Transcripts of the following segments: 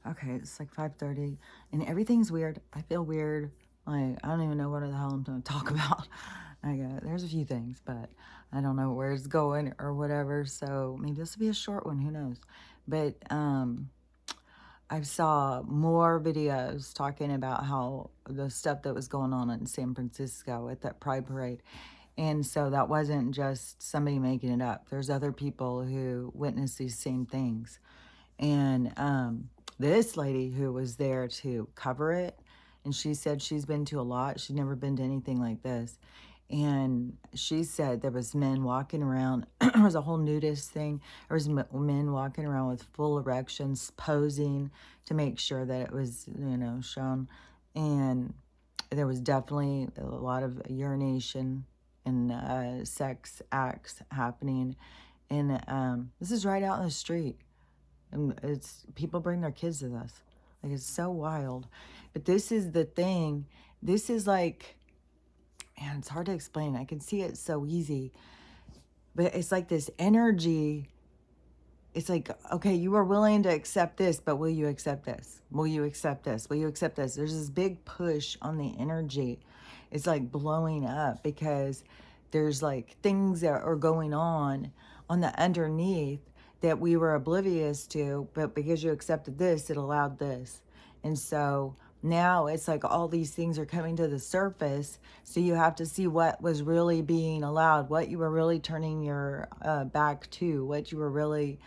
Okay, it's like 5:30 and everything's weird. I feel weird. Like, I don't even know what the hell I'm going to talk about. There's a few things, but I don't know where it's going or whatever. So maybe this will be a short one. Who knows? But I saw more videos talking about how the stuff that was going on in San Francisco at that Pride Parade. And so that wasn't just somebody making it up. There's other people who witnessed these same things. And this lady who was there to cover it, and she said she's been to a lot. She'd never been to anything like this. And she said there was men walking around. There was a whole nudist thing. There was men walking around with full erections, posing to make sure that it was, shown. And there was definitely a lot of urination and sex acts happening. And this is right out in the street. And it's people bring their kids to this. Like, it's so wild. But this is the thing. This is like, man, it's hard to explain. I can see it so easy. But it's like this energy. It's like, okay, you are willing to accept this, but will you accept this? Will you accept this? Will you accept this? There's this big push on the energy. It's like blowing up because there's like things that are going on the underneath that we were oblivious to, but because you accepted this, it allowed this. And so now it's like all these things are coming to the surface. So you have to see what was really being allowed, what you were really turning your back to, what you were really,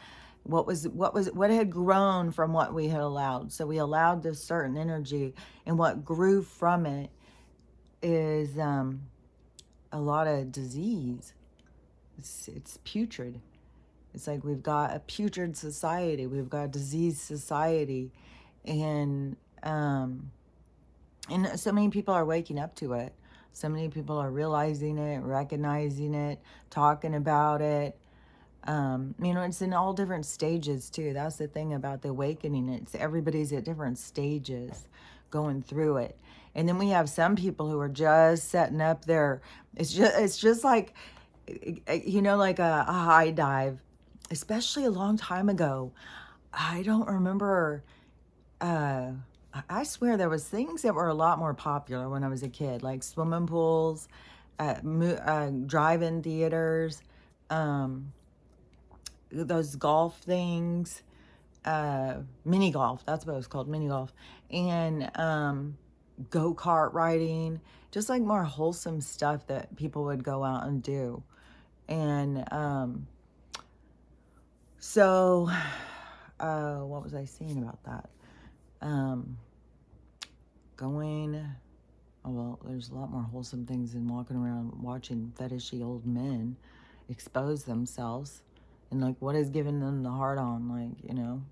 what had grown from what we had allowed. So we allowed this certain energy, and what grew from it is a lot of disease. It's putrid. It's like we've got a putrid society. We've got a diseased society. And so many people are waking up to it. So many people are realizing it, recognizing it, talking about it. It's in all different stages too. That's the thing about the awakening. It's everybody's at different stages going through it. And then we have some people who are just setting up their, it's just like, like a high dive, especially a long time ago. I don't remember, I swear there was things that were a lot more popular when I was a kid, like swimming pools, drive-in theaters, those golf things, mini golf, that's what it was called, mini golf, and go-kart riding, just like more wholesome stuff that people would go out and do. And so what was I saying about that? There's a lot more wholesome things than walking around watching fetishy old men expose themselves, and like what is giving them the hard on, like,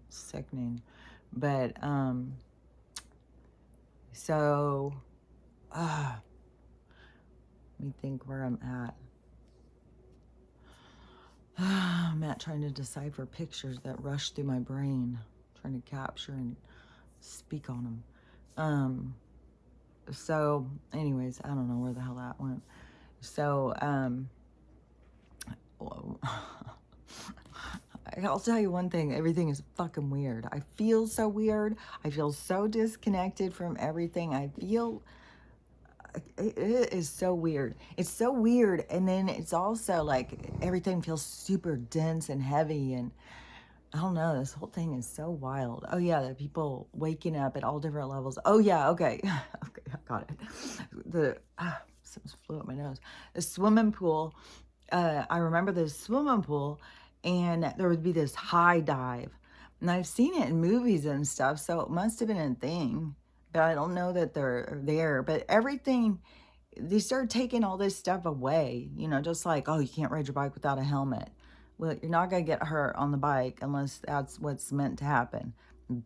sickening. But so let me think where I'm at. I'm at trying to decipher pictures that rush through my brain, trying to capture and speak on them. So anyways, I don't know where the hell that went. So I'll tell you one thing, everything is fucking weird. I feel so weird. I feel so disconnected from everything. I feel it is so weird. It's so weird. And then it's also like everything feels super dense and heavy, and I don't know, this whole thing is so wild. Oh yeah, the people waking up at all different levels. Oh yeah, okay. Okay, I got it. Something flew up my nose. The swimming pool. I remember the swimming pool, and there would be this high dive. And I've seen it in movies and stuff, so it must have been a thing. But I don't know that they're there. But everything, they started taking all this stuff away. Just like, oh, you can't ride your bike without a helmet. Well, you're not going to get hurt on the bike unless that's what's meant to happen.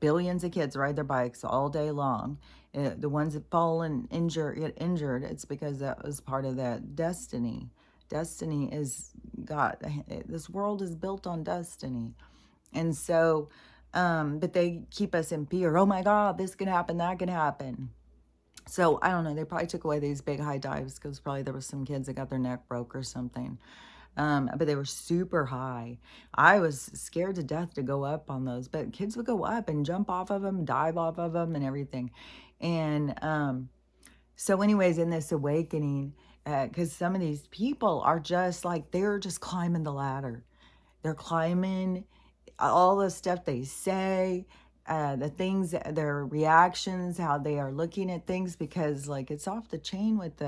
Billions of kids ride their bikes all day long. The ones that fall and get injured, it's because that was part of that destiny. Destiny is God. This world is built on destiny. And so, but they keep us in fear. Oh my God, this can happen, that can happen. So I don't know, they probably took away these big high dives because probably there was some kids that got their neck broke or something. but they were super high. I was scared to death to go up on those, but kids would go up and jump off of them, dive off of them, and everything. And so, anyways, in this awakening, because some of these people are just like, they're just climbing the ladder. They're climbing all the stuff they say, the things, their reactions, how they are looking at things, because like it's off the chain with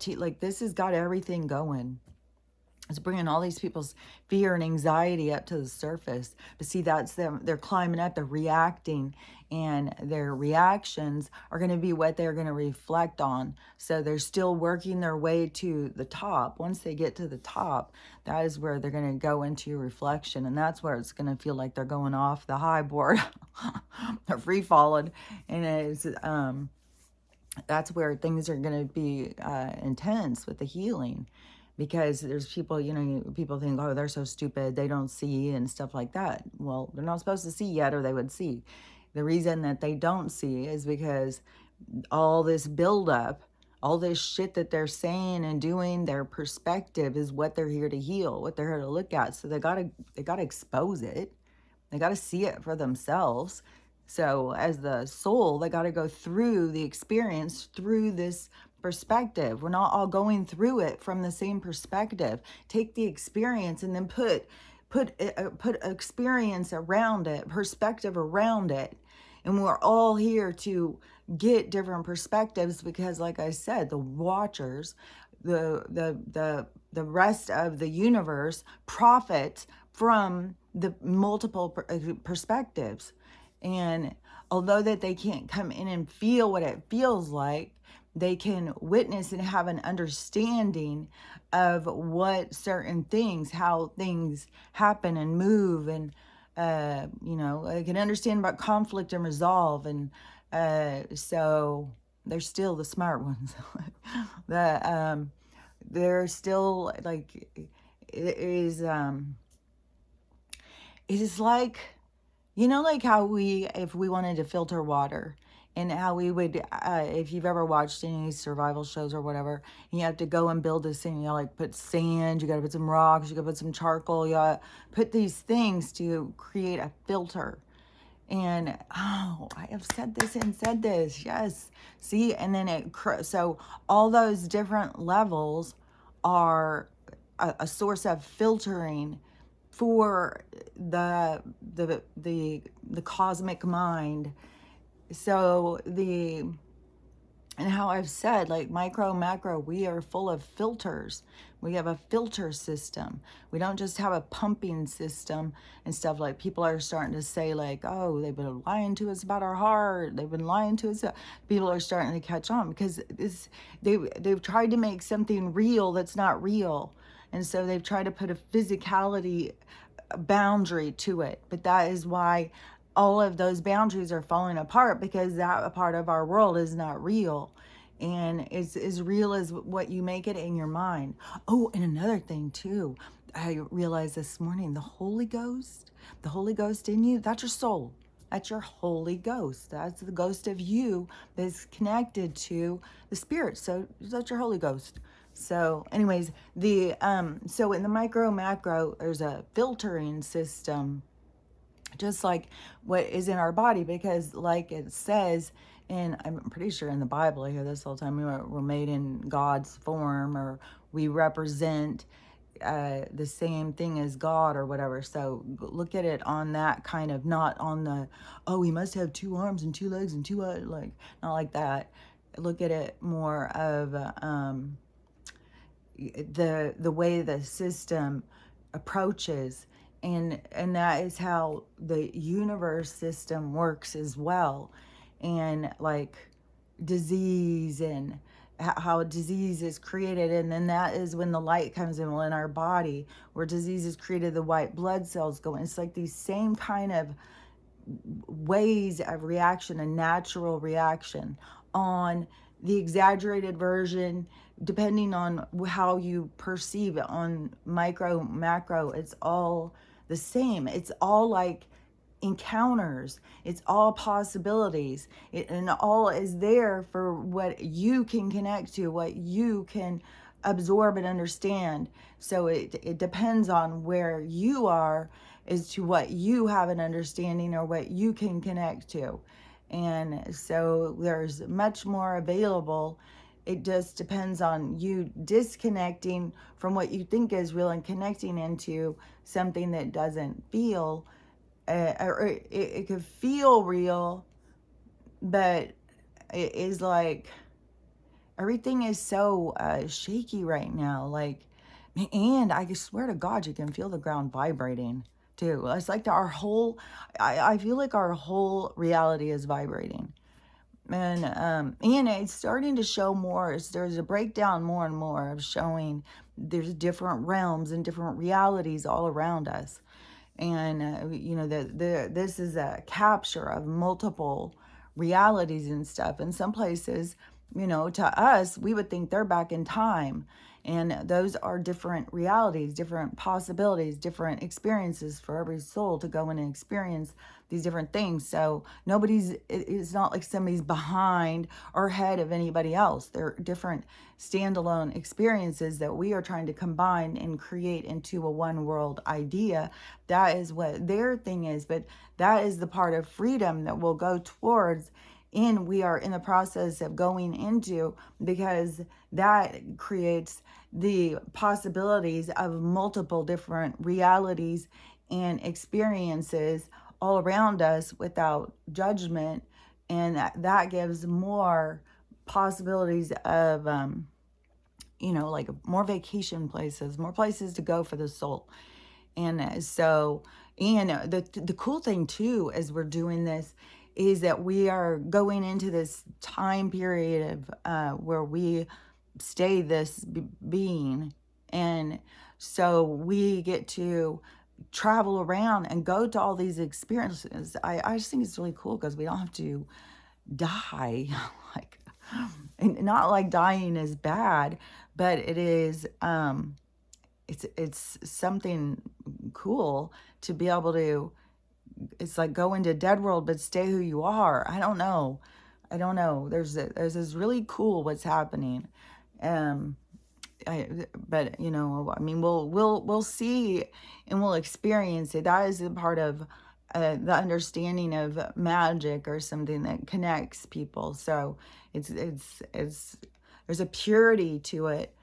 like this has got everything going. It's bringing all these people's fear and anxiety up to the surface. But see, that's them. They're climbing up, they're reacting, and their reactions are going to be what they're going to reflect on. So they're still working their way to the top. Once they get to the top, that is where they're going to go into reflection. And that's where it's going to feel like they're going off the high board. They're free falling. And it's, that's where things are going to be intense with the healing, because there's people, people think, oh, they're so stupid, they don't see and stuff like that. Well, they're not supposed to see yet, or they would see. The reason that they don't see is because all this buildup, all this shit that they're saying and doing, their perspective is what they're here to heal, what they're here to look at. So they gotta expose it. They got to see it for themselves. So as the soul, they got to go through the experience through this perspective. We're not all going through it from the same perspective. Take the experience and then put experience around it, perspective around it. And we're all here to get different perspectives, because like I said, the watchers, the rest of the universe profit from the multiple perspectives. And although that they can't come in and feel what it feels like, they can witness and have an understanding of what certain things, how things happen and move, and I can understand about conflict and resolve. And so they're still the smart ones. They're still like, it is like, like how if we wanted to filter water, and how we would, if you've ever watched any survival shows or whatever, and you have to go and build this thing, like put sand, you got to put some rocks, you got to put some charcoal, you got to put these things to create a filter. And I have said this, yes. See, and then so all those different levels are a source of filtering for the cosmic mind. So and how I've said, like micro, macro, we are full of filters. We have a filter system. We don't just have a pumping system and stuff. Like people are starting to say, like, oh, they've been lying to us about our heart. They've been lying to us. People are starting to catch on, because they've tried to make something real that's not real. And so they've tried to put a physicality boundary to it. But that is why all of those boundaries are falling apart, because that part of our world is not real. And it's as real as what you make it in your mind. Oh, and another thing too, I realized this morning, the Holy Ghost in you, that's your soul. That's your Holy Ghost. That's the ghost of you that's connected to the spirit. So that's your Holy Ghost. So anyways, so in the micro, macro, there's a filtering system, just like what is in our body, because like it says, and I'm pretty sure in the Bible, I hear this all the time, we're made in God's form, or we represent the same thing as God or whatever. So look at it on that kind of, not on the, oh, we must have 2 arms and 2 legs and 2, like, not like that. Look at it more of the way the system approaches, and that is how the universe system works as well. And like disease, and how disease is created, and then that is when the light comes in. Well, in our body, where disease is created, the white blood cells go in. It's like these same kind of ways of reaction, a natural reaction on the exaggerated version, depending on how you perceive it. On micro, macro, it's all the same. It's all like encounters. It's all possibilities. And all is there for what you can connect to, what you can absorb and understand. So it depends on where you are as to what you have an understanding or what you can connect to. And so there's much more available. It just depends on you disconnecting from what you think is real and connecting into something that doesn't feel, or it could feel real, but it is like everything is so shaky right now. Like, and I swear to God, you can feel the ground vibrating too. It's like our whole, I feel like our whole reality is vibrating. And it's starting to show more. There's a breakdown more and more of showing there's different realms and different realities all around us. And this is a capture of multiple realities and stuff. In some places, to us, we would think they're back in time, and those are different realities, different possibilities, different experiences for every soul to go in and experience these different things. So it's not like somebody's behind or ahead of anybody else. They're different standalone experiences that we are trying to combine and create into a one world idea. That is what their thing is, but that is the part of freedom that we'll go towards, and we are in the process of going into, because that creates the possibilities of multiple different realities and experiences all around us without judgment. And that gives more possibilities of like more vacation places, more places to go for the soul. And so, and the cool thing too, as we're doing this, is that we are going into this time period of where we stay this being. And so we get to travel around and go to all these experiences. I just think it's really cool because we don't have to die. Like, and not like dying is bad, but it is it's something cool to be able to, it's like go into dead world but stay who you are. I don't know, there's this really cool what's happening. um but I mean, we'll see and we'll experience it. That is a part of the understanding of magic, or something that connects people. So it's there's a purity to it,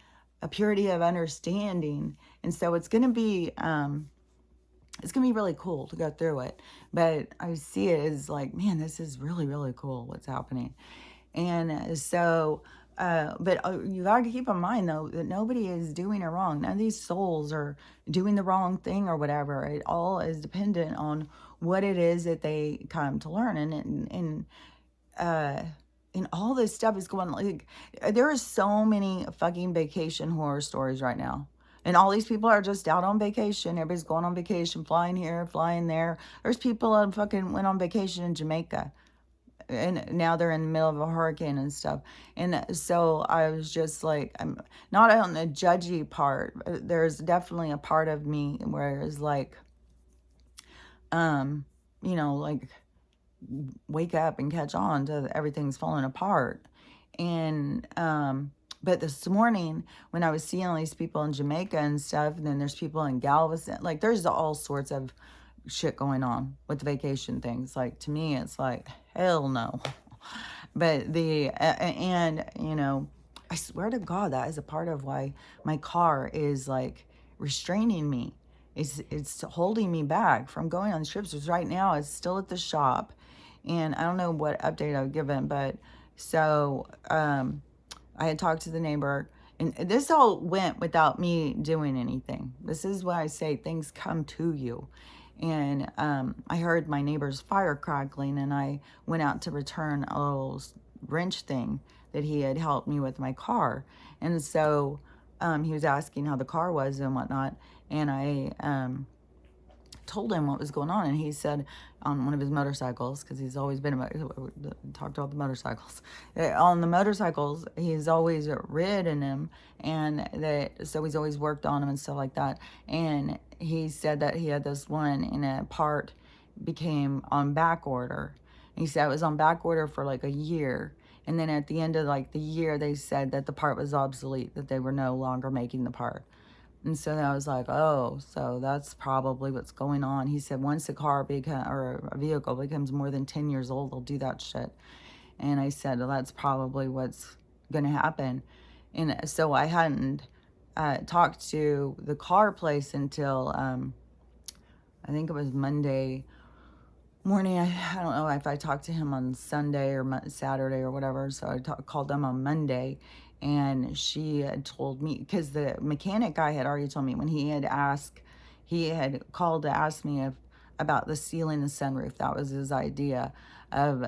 a purity of understanding. And so it's gonna be really cool to go through it. But I see it as like, man, this is really, really cool what's happening. And so, but you got to keep in mind, though, that nobody is doing it wrong. None of these souls are doing the wrong thing or whatever. It all is dependent on what it is that they come to learn. And all this stuff is going, like, there are so many fucking vacation horror stories right now. And all these people are just out on vacation. Everybody's going on vacation, flying here, flying there. There's people that fucking went on vacation in Jamaica, and now they're in the middle of a hurricane and stuff. And so I was just like, I'm not on the judgy part. There's definitely a part of me where it's like, like, wake up and catch on to everything's falling apart. And but this morning when I was seeing all these people in Jamaica and stuff, and then there's people in Galveston, like there's all sorts of shit going on with the vacation things. Like, to me, it's like, hell no. But I swear to God, that is a part of why my car is like restraining me. It's holding me back from going on trips. Because right now it's still at the shop, and I don't know what update I've given, but so I had talked to the neighbor, and this all went without me doing anything. This is why I say things come to you. And I heard my neighbor's fire crackling, and I went out to return a little wrench thing that he had helped me with my car. And so he was asking how the car was and whatnot, and I told him what was going on. And he said, on one of his motorcycles, because he's always been talked about the motorcycles, on the motorcycles he's always ridden them, and so he's always worked on them and stuff like that. And he said that he had this one, and a part became on back order. And he said it was on back order for like a year, And then at the end of like the year, they said that the part was obsolete, that they were no longer making the part. And so then I was like, oh, so that's probably what's going on. He said once a car or a vehicle becomes more than 10 years old, they'll do that shit. And I said, well, that's probably what's going to happen. And so I hadn't talked to the car place until I think it was Monday morning. I don't know if I talked to him on Sunday or Saturday or whatever. So I called them on Monday, and she had told me, because the mechanic guy had already told me when he had called to ask me about the ceiling and sunroof. That was his idea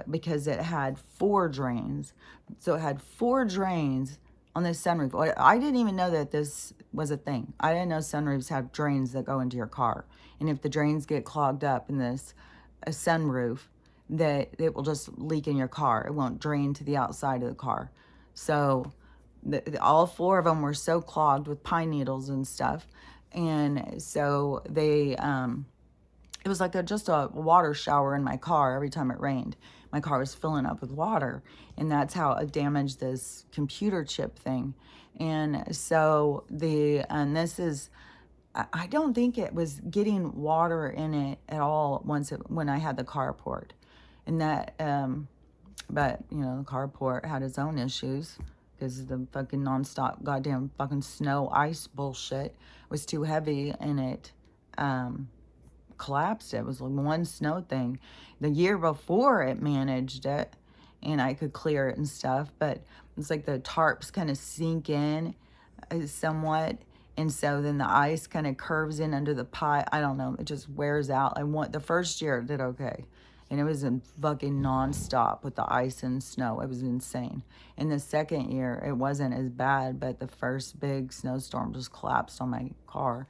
because it had 4 drains. So it had 4 drains on the sunroof. I didn't even know that this was a thing. I didn't know sunroofs have drains that go into your car. And if the drains get clogged up in this a sunroof, that it will just leak in your car. It won't drain to the outside of the car. So all 4 of them were so clogged with pine needles and stuff. And so they, it was like just a water shower in my car every time it rained. My car was filling up with water, and that's how it damaged this computer chip thing. And so and this is, I don't think it was getting water in it at all when I had the carport. And that, but you know, the carport had its own issues because the fucking nonstop goddamn fucking snow ice bullshit was too heavy, and it collapsed. It was like one snow thing. The year before it managed it, and I could clear it and stuff, but it's like the tarps kind of sink in somewhat, and so then the ice kind of curves in under the pie. I don't know, it just wears out. The first year it did okay, and it was in fucking nonstop with the ice and snow. It was insane. In the second year it wasn't as bad, but the first big snowstorm just collapsed on my car.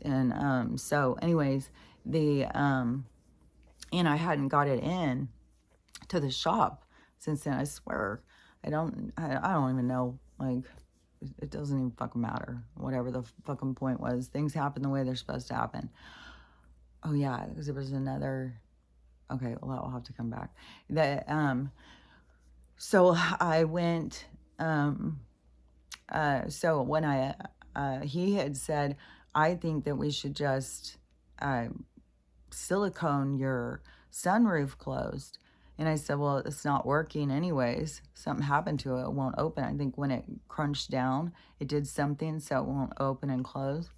And so anyways, and I hadn't got it in to the shop since then. I swear, I don't even know, like, it doesn't even fucking matter. Whatever the fucking point was, things happen the way they're supposed to happen. Oh yeah, because there was another, okay, well, that will have to come back. So I went, so when he had said, I think that we should just silicone your sunroof closed. And I said, well, it's not working anyways. Something happened to it. It won't open. I think when it crunched down, it did something so it won't open and close.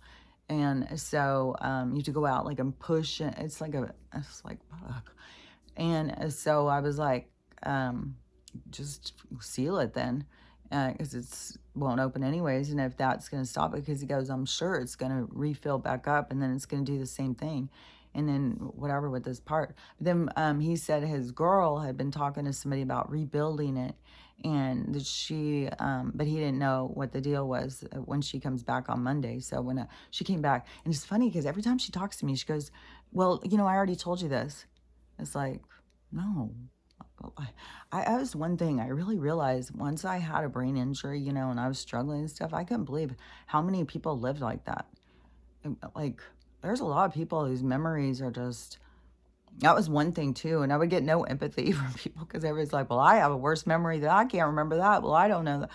And so you have to go out like and push it. It's like fuck. And so I was like, just seal it then, because it won't open anyways. And if that's going to stop it, because he goes, I'm sure it's going to refill back up, and then it's going to do the same thing. And then whatever with this part. But then he said his girl had been talking to somebody about rebuilding it, and that but he didn't know what the deal was when she comes back on Monday. So when she came back, and it's funny because every time she talks to me, she goes, well, I already told you this. It's like, no. I was one thing I really realized once I had a brain injury, and I was struggling and stuff, I couldn't believe how many people lived like that. Like, there's a lot of people whose memories are just, that was one thing too. And I would get no empathy from people because everybody's like, well, I have a worse memory that I can't remember that. Well, I don't know that.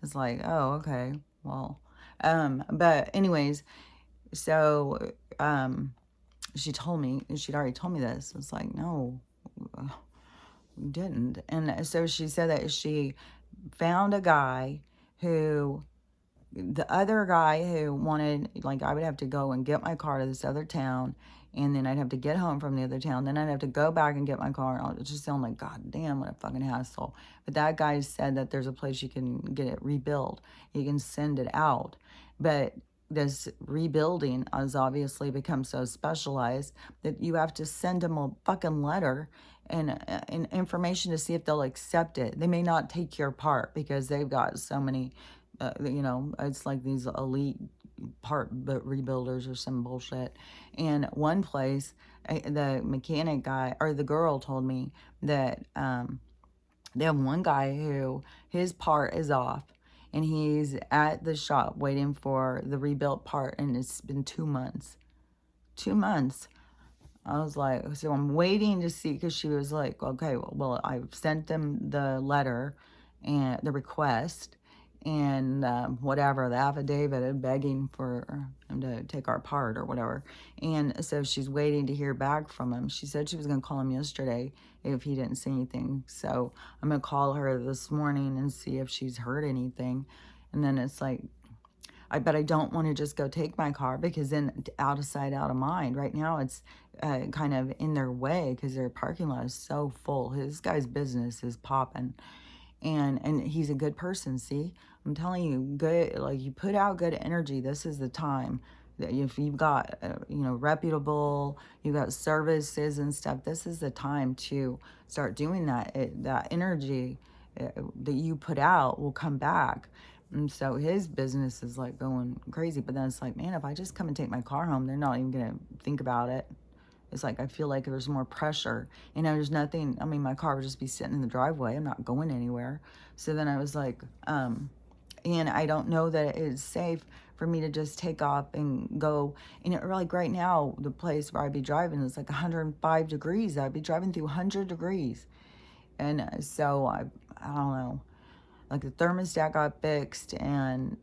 It's like, oh, okay. Well, but anyways, so, she told me, she'd already told me this. It's like, no, we didn't. And so she said that she found a guy the other guy who wanted, like, I would have to go and get my car to this other town, and then I'd have to get home from the other town, then I'd have to go back and get my car. It just sounded like, God damn, what a fucking hassle. But that guy said that there's a place you can get it rebuilt. You can send it out. But this rebuilding has obviously become so specialized that you have to send them a fucking letter and information to see if they'll accept it. They may not take your part because they've got so many, it's like these elite part rebuilders or some bullshit. And one place, the mechanic guy or the girl told me that they have one guy who his part is off, and he's at the shop waiting for the rebuilt part, and it's been 2 months. 2 months. I was like, so I'm waiting to see, because she was like, okay, well, I've sent them the letter, and the request, and whatever, the affidavit and begging for him to take our part or whatever. And so she's waiting to hear back from him. She said she was going to call him yesterday if he didn't say anything. So I'm going to call her this morning and see if she's heard anything. And then it's like, but I don't want to just go take my car, because then out of sight, out of mind. Right now, it's kind of in their way because their parking lot is so full. This guy's business is popping, and he's a good person. See, I'm telling you, good. Like, you put out good energy. This is the time. That if you've got reputable, you've got services and stuff, this is the time to start doing that. That energy that you put out will come back. And so his business is like going crazy. But then it's like, man, if I just come and take my car home, they're not even going to think about it. It's like, I feel like there's more pressure. There's nothing, I mean, my car would just be sitting in the driveway. I'm not going anywhere. So then I was like, and I don't know that it is safe for me to just take off and go. Like right now, the place where I'd be driving is like 105 degrees. I'd be driving through 100 degrees. And so I don't know, like the thermostat got fixed, and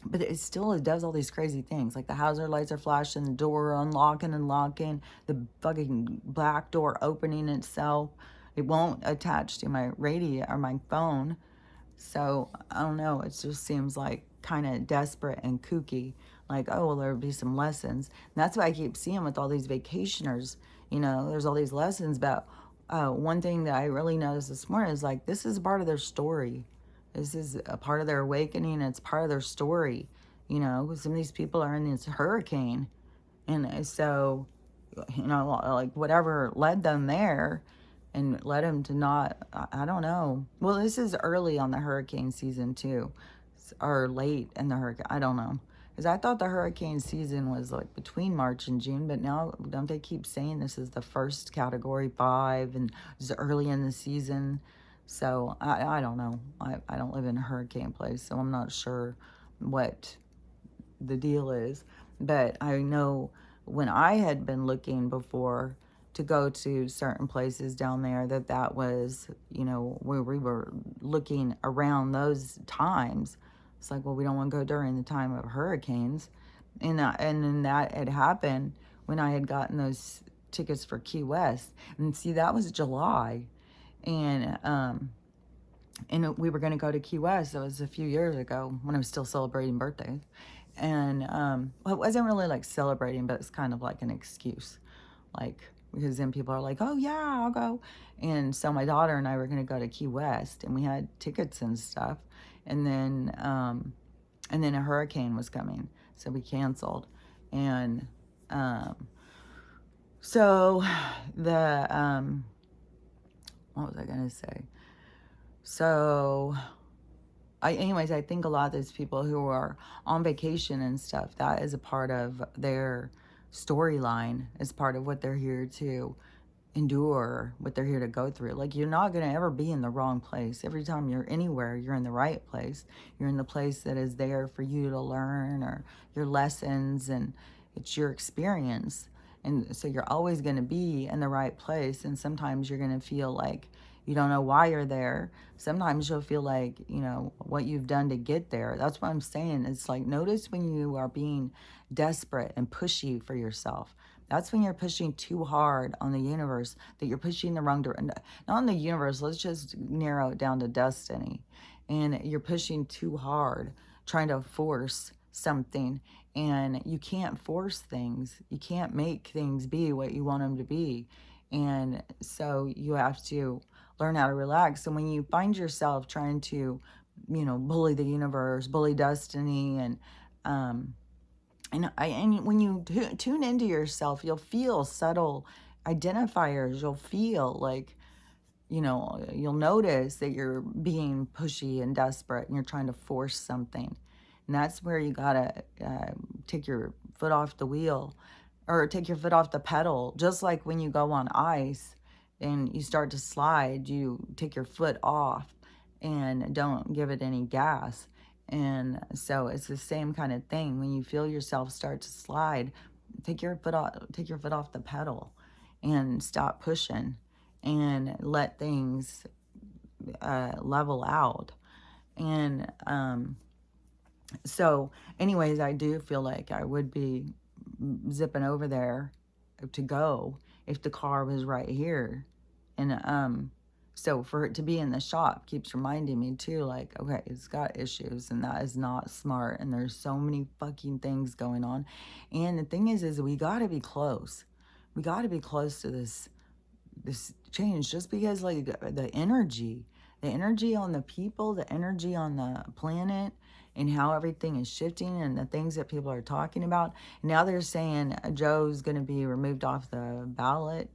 but it still, it does all these crazy things. Like the hazard lights are flashing, the door unlocking and locking, the fucking black door opening itself. It won't attach to my radio or my phone. So I don't know. It just seems like kind of desperate and kooky. Like, oh, well, there'll be some lessons. And that's what I keep seeing with all these vacationers. There's all these lessons. But one thing that I really noticed this morning is like, this is part of their story. This is a part of their awakening. It's part of their story. Some of these people are in this hurricane. And so, like whatever led them there and led them to not, I don't know. Well, this is early on the hurricane season too, or late in the hurricane. I don't know. Because I thought the hurricane season was like between March and June, but now don't they keep saying this is the first category 5 and it's early in the season? So I don't know. I don't live in a hurricane place, so I'm not sure what the deal is. But I know when I had been looking before to go to certain places down there, that was, where we were looking around those times. It's like, well, we don't want to go during the time of hurricanes. And then that had happened when I had gotten those tickets for Key West. And see, that was July. And we were going to go to Key West. That was a few years ago when I was still celebrating birthdays. And well, it wasn't really like celebrating, but it's kind of like an excuse. Like, because then people are like, oh yeah, I'll go. And so my daughter and I were going to go to Key West, and we had tickets and stuff. And then a hurricane was coming, so we canceled. And so what was I going to say? So anyways, I think a lot of those people who are on vacation and stuff, that is a part of their storyline, is part of what they're here to endure, what they're here to go through. Like, you're not going to ever be in the wrong place. Every time you're anywhere, you're in the right place. You're in the place that is there for you to learn, or your lessons, and it's your experience. And so you're always going to be in the right place. And sometimes you're going to feel like you don't know why you're there. Sometimes you'll feel like, what you've done to get there. That's what I'm saying. It's like, notice when you are being desperate and pushy for yourself. That's when you're pushing too hard on the universe, that you're pushing the wrong direction. Not on the universe, let's just narrow it down to destiny. And you're pushing too hard, trying to force something. And you can't force things. You can't make things be what you want them to be. And so you have to learn how to relax. So when you find yourself trying to, bully the universe, bully destiny, and when you tune into yourself, you'll feel subtle identifiers. You'll feel like, you'll notice that you're being pushy and desperate, and you're trying to force something. And that's where you gotta take your foot off the wheel, or take your foot off the pedal. Just like when you go on ice and you start to slide, you take your foot off and don't give it any gas. And so it's the same kind of thing. When you feel yourself start to slide, take your foot off the pedal and stop pushing, and let things level out. And so anyways, I do feel like I would be zipping over there to go if the car was right here. And so for it to be in the shop keeps reminding me too, like, okay, it's got issues and that is not smart. And there's so many fucking things going on. And the thing is we got to be close. We got to be close to this change, just because like the energy on the people, the energy on the planet, and how everything is shifting, and the things that people are talking about. Now they're saying Joe's going to be removed off the ballot,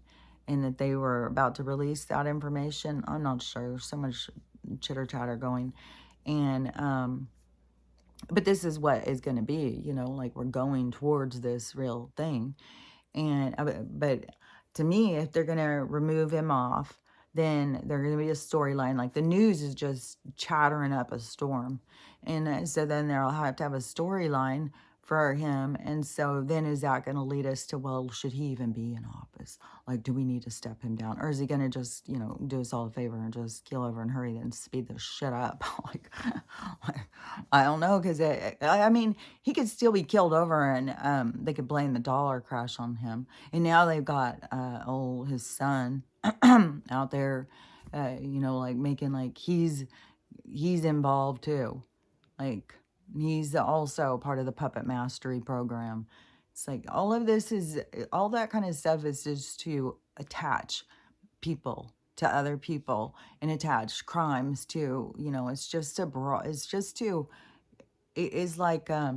and that they were about to release that information. I'm not sure. There's so much chitter chatter going. And but this is what is going to be, like, we're going towards this real thing. And but to me, if they're gonna remove him off, then there's gonna be a storyline. Like, the news is just chattering up a storm, and so then they'll have to have a storyline for him. And so then is that going to lead us to, well, should he even be in office? Like, do we need to step him down, or is he going to just do us all a favor and just kill over and hurry and speed this shit up? like, I don't know, because I mean, he could still be killed over, and they could blame the dollar crash on him. And now they've got his son out there, like making like he's involved too. Like, he's also part of the puppet mastery program. It's like all that kind of stuff is just to attach people to other people, and attach crimes to, it's just it is like like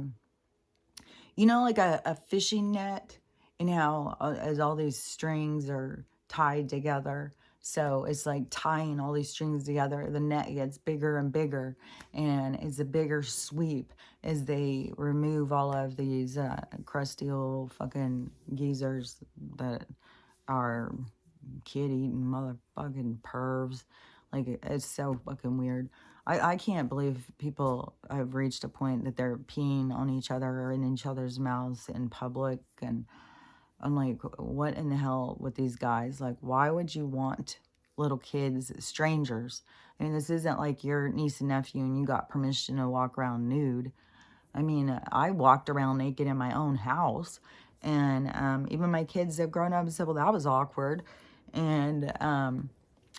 a fishing net, and how as all these strings are tied together. So it's like tying all these strings together. The net gets bigger and bigger, and it's a bigger sweep as they remove all of these crusty old fucking geezers that are kid-eating motherfucking pervs. Like, it's so fucking weird. I can't believe people have reached a point that they're peeing on each other or in each other's mouths in public. And I'm like, what in the hell with these guys? Like, why would you want little kids, strangers? I mean, this isn't like your niece and nephew and you got permission to walk around nude. I mean, I walked around naked in my own house. And even my kids have grown up and said, well, that was awkward. And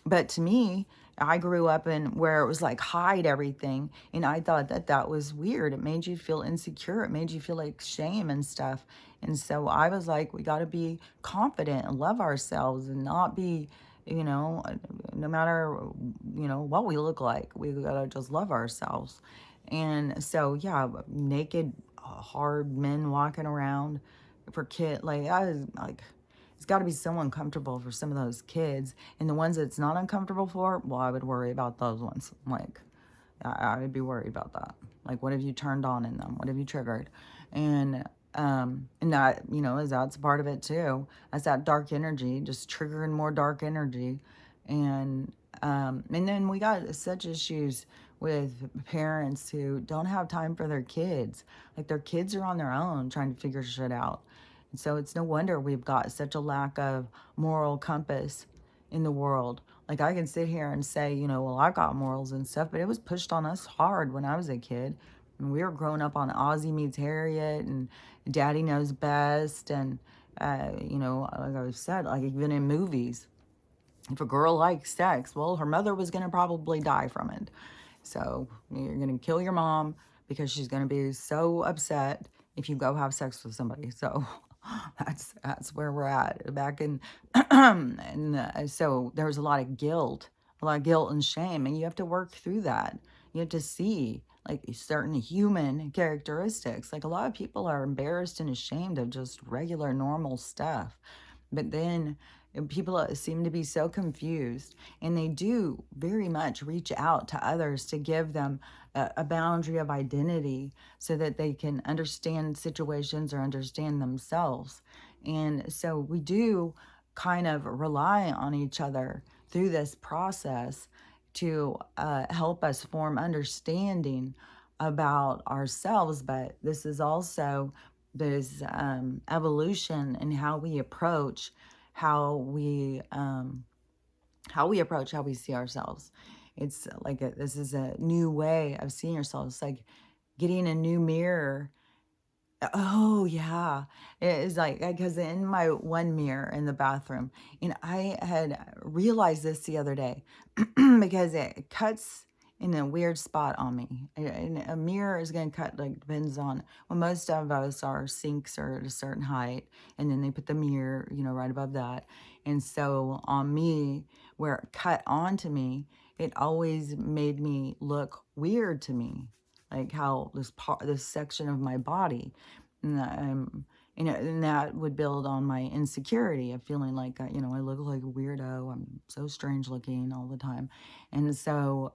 but to me, I grew up in where it was like hide everything, and I thought that was weird. It made you feel insecure. It made you feel like shame and stuff. And so I was like, we got to be confident and love ourselves, and not be, no matter what we look like, we got to just love ourselves. And so yeah, naked hard men walking around for kid, like, I was like, it's got to be so uncomfortable for some of those kids. And the ones that it's not uncomfortable for, well, I would worry about those ones. Like, I would be worried about that. Like, what have you turned on in them? What have you triggered? And that, is that's part of it too. That's that dark energy, just triggering more dark energy. And then we got such issues with parents who don't have time for their kids. Like, their kids are on their own trying to figure shit out. And so it's no wonder we've got such a lack of moral compass in the world. Like, I can sit here and say, well, I got morals and stuff, but it was pushed on us hard when I was a kid. And we were growing up on Ozzie Meets Harriet and Daddy Knows Best. And, like I said, like, even in movies, if a girl likes sex, well, her mother was going to probably die from it. So you're going to kill your mom because she's going to be so upset if you go have sex with somebody. So that's where we're at back in. And so there's a lot of guilt and shame, and you have to work through that. You have to see like certain human characteristics. Like, a lot of people are embarrassed and ashamed of just regular normal stuff, but then people seem to be so confused, and they do very much reach out to others to give them a boundary of identity so that they can understand situations or understand themselves. And so we do kind of rely on each other through this process to help us form understanding about ourselves. But this is also this evolution in how we approach how we see ourselves. It's like this is a new way of seeing yourself. It's like getting a new mirror. Oh, yeah. It is like, because in my one mirror in the bathroom, and I had realized this the other day because it cuts in a weird spot on me. And a mirror is going to cut, like, depends on, well, most of us, our sinks are at a certain height, and then they put the mirror, right above that. And so on me, where it cut onto me, it always made me look weird to me, like how this section of my body, and and that would build on my insecurity of feeling like, I look like a weirdo. I'm so strange looking all the time. And so,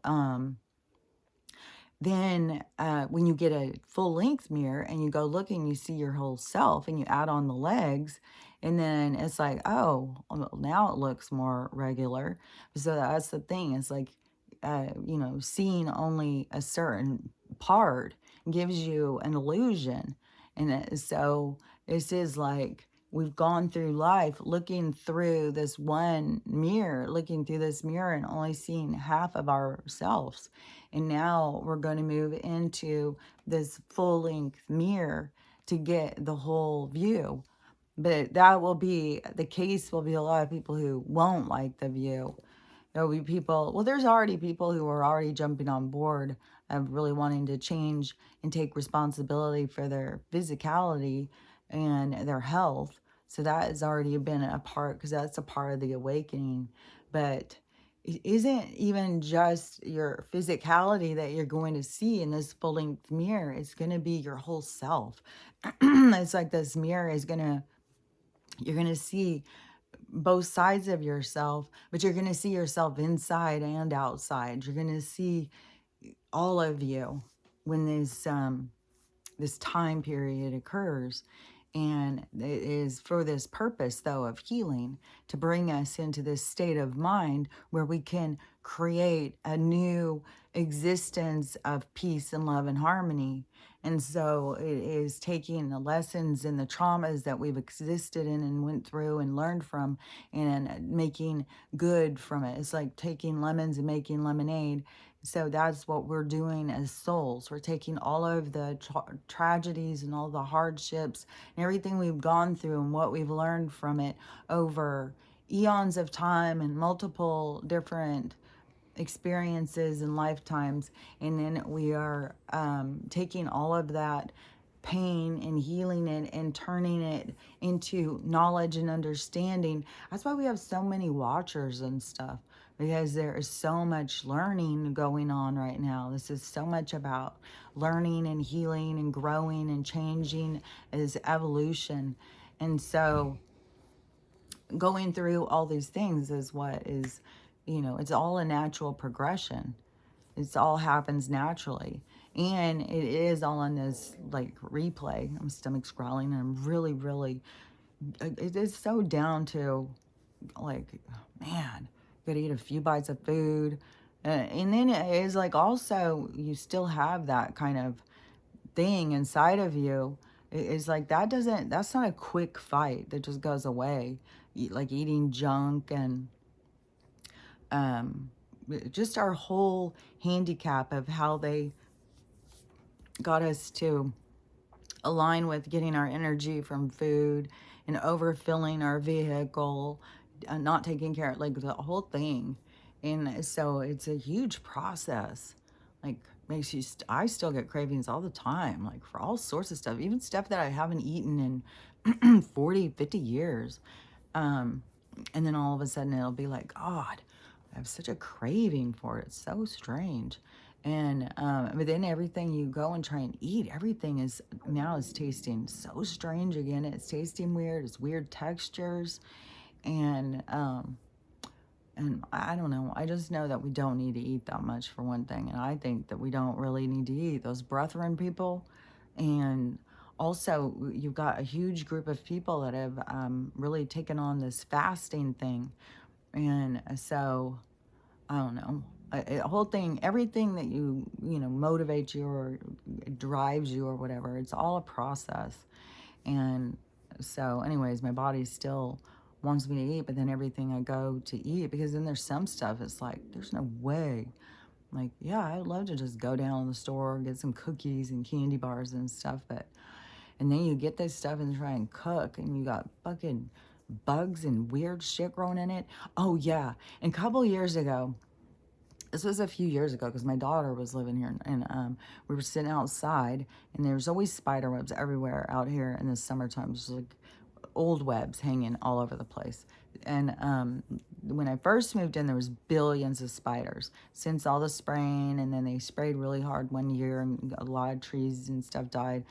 then when you get a full length mirror and you go look and you see your whole self and you add on the legs, and then it's like, oh, well, now it looks more regular. So that's the thing. It's like, seeing only a certain part gives you an illusion. And so this is like, we've gone through life looking through this one mirror, looking through this mirror and only seeing half of ourselves. And now we're going to move into this full length mirror to get the whole view. But that will be the case, will be a lot of people who won't like the view. There'll be people, well, there's already people who are already jumping on board of really wanting to change and take responsibility for their physicality and their health. So that has already been a part, because that's a part of the awakening. But it isn't even just your physicality that you're going to see in this full length mirror. It's going to be your whole self. It's like this mirror is you're going to see both sides of yourself, but you're going to see yourself inside and outside. You're going to see all of you when this time period occurs. And it is for this purpose, though, of healing, to bring us into this state of mind where we can create a new existence of peace and love and harmony. And so it is taking the lessons and the traumas that we've existed in and went through and learned from, and making good from it. It's like taking lemons and making lemonade. So that's what we're doing as souls. We're taking all of the tragedies and all the hardships and everything we've gone through and what we've learned from it over eons of time and multiple different experiences and lifetimes. And then we are taking all of that pain and healing it and turning it into knowledge and understanding. That's why we have so many watchers and stuff, because there is so much learning going on right now. This is so much about learning and healing and growing and changing, is evolution. And so going through all these things is what is, it's all a natural progression. It's all happens naturally. And it is all on this like replay. My stomach's growling and I'm really, really, it is so down to like, man, gotta eat a few bites of food. And then it is like, also, you still have that kind of thing inside of you. It's like, that's not a quick fight that just goes away. Like eating junk and just our whole handicap of how they got us to align with getting our energy from food and overfilling our vehicle, not taking care of, like, the whole thing. And so it's a huge process. Like, makes you, I still get cravings all the time, like for all sorts of stuff, even stuff that I haven't eaten in 40, 50 years. And then all of a sudden it'll be like, God, I have such a craving for it. It's so strange. And but then everything you go and try and eat, everything is tasting so strange again. It's tasting weird. It's weird textures, and I don't know. I just know that we don't need to eat that much, for one thing, and I think that we don't really need to eat. Those brethren people, and also you've got a huge group of people that have really taken on this fasting thing, and so I don't know. A whole thing, everything that motivates you or drives you or whatever, it's all a process. And so, anyways, my body still wants me to eat, but then everything I go to eat, because then there's some stuff, it's like, there's no way Like, yeah, I'd love to just go down to the store, get some cookies and candy bars and stuff, but and then you get this stuff and try and cook, and you got fucking bugs and weird shit growing in it. Oh yeah, and a couple years ago, this was a few years ago because my daughter was living here, and we were sitting outside, and there's always spider webs everywhere out here in the summertime. There's like old webs hanging all over the place. And when I first moved in, there was billions of spiders. Since all the spraying, and then they sprayed really hard one year, and a lot of trees and stuff died,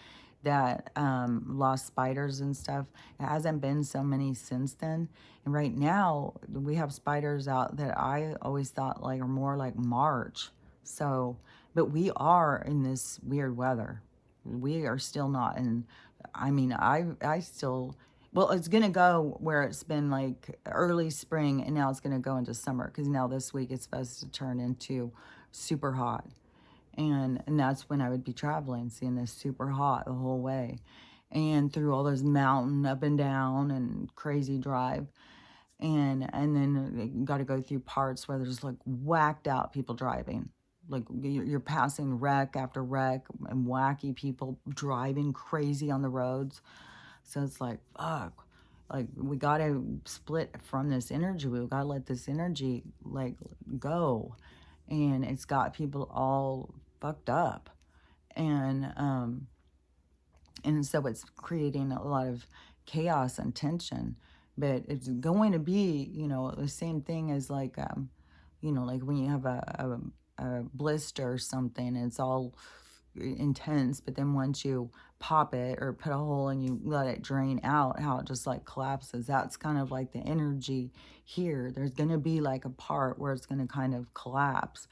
that lost spiders and stuff. It hasn't been so many since then. And right now, we have spiders out that I always thought like are more like March. So, but we are in this weird weather. We are still not. And I mean, I still, well, it's going to go where it's been like early spring, and now it's going to go into summer because now this week it's supposed to turn into super hot. And that's when I would be traveling, seeing this super hot the whole way, and through all those mountain up and down and crazy drive. And then you got to go through parts where there's like whacked out people driving. Like you're passing wreck after wreck and wacky people driving crazy on the roads. So it's like, fuck. Like we got to split from this energy. We got to let this energy like go. And it's got people all fucked up. And so it's creating a lot of chaos and tension. But it's going to be, the same thing as like like when you have a blister or something, it's all intense, but then once you pop it or put a hole and you let it drain out, how it just like collapses. That's kind of like the energy here. There's going to be like a part where it's going to kind of collapse,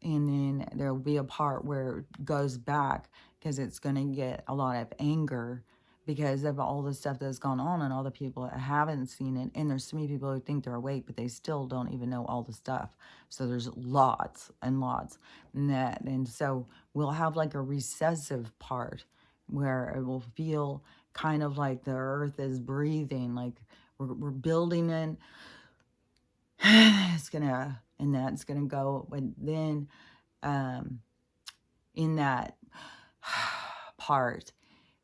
and then there'll be a part where it goes back because it's going to get a lot of anger because of all the stuff that's gone on and all the people that haven't seen it. And there's so many people who think they're awake, but they still don't even know all the stuff. So there's lots and lots. And so we'll have like a recessive part where it will feel kind of like the earth is breathing, like we're building in. And that's gonna go. But then in that part,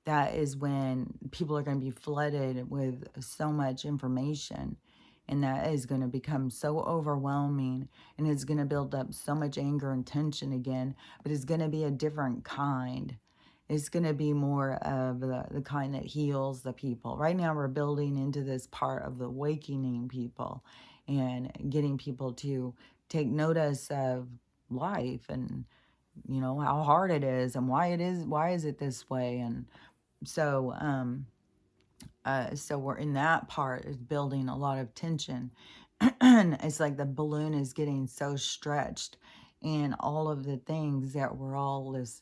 that is when people are going to be flooded with so much information, and that is going to become so overwhelming, and it's going to build up so much anger and tension again, but it's going to be a different kind. It's going to be more of the kind that heals the people. Right now we're building into this part of the awakening people and getting people to take notice of life, and how hard it is, and why is it this way. And so so we're in that part is building a lot of tension. It's like the balloon is getting so stretched, and all of the things that were all this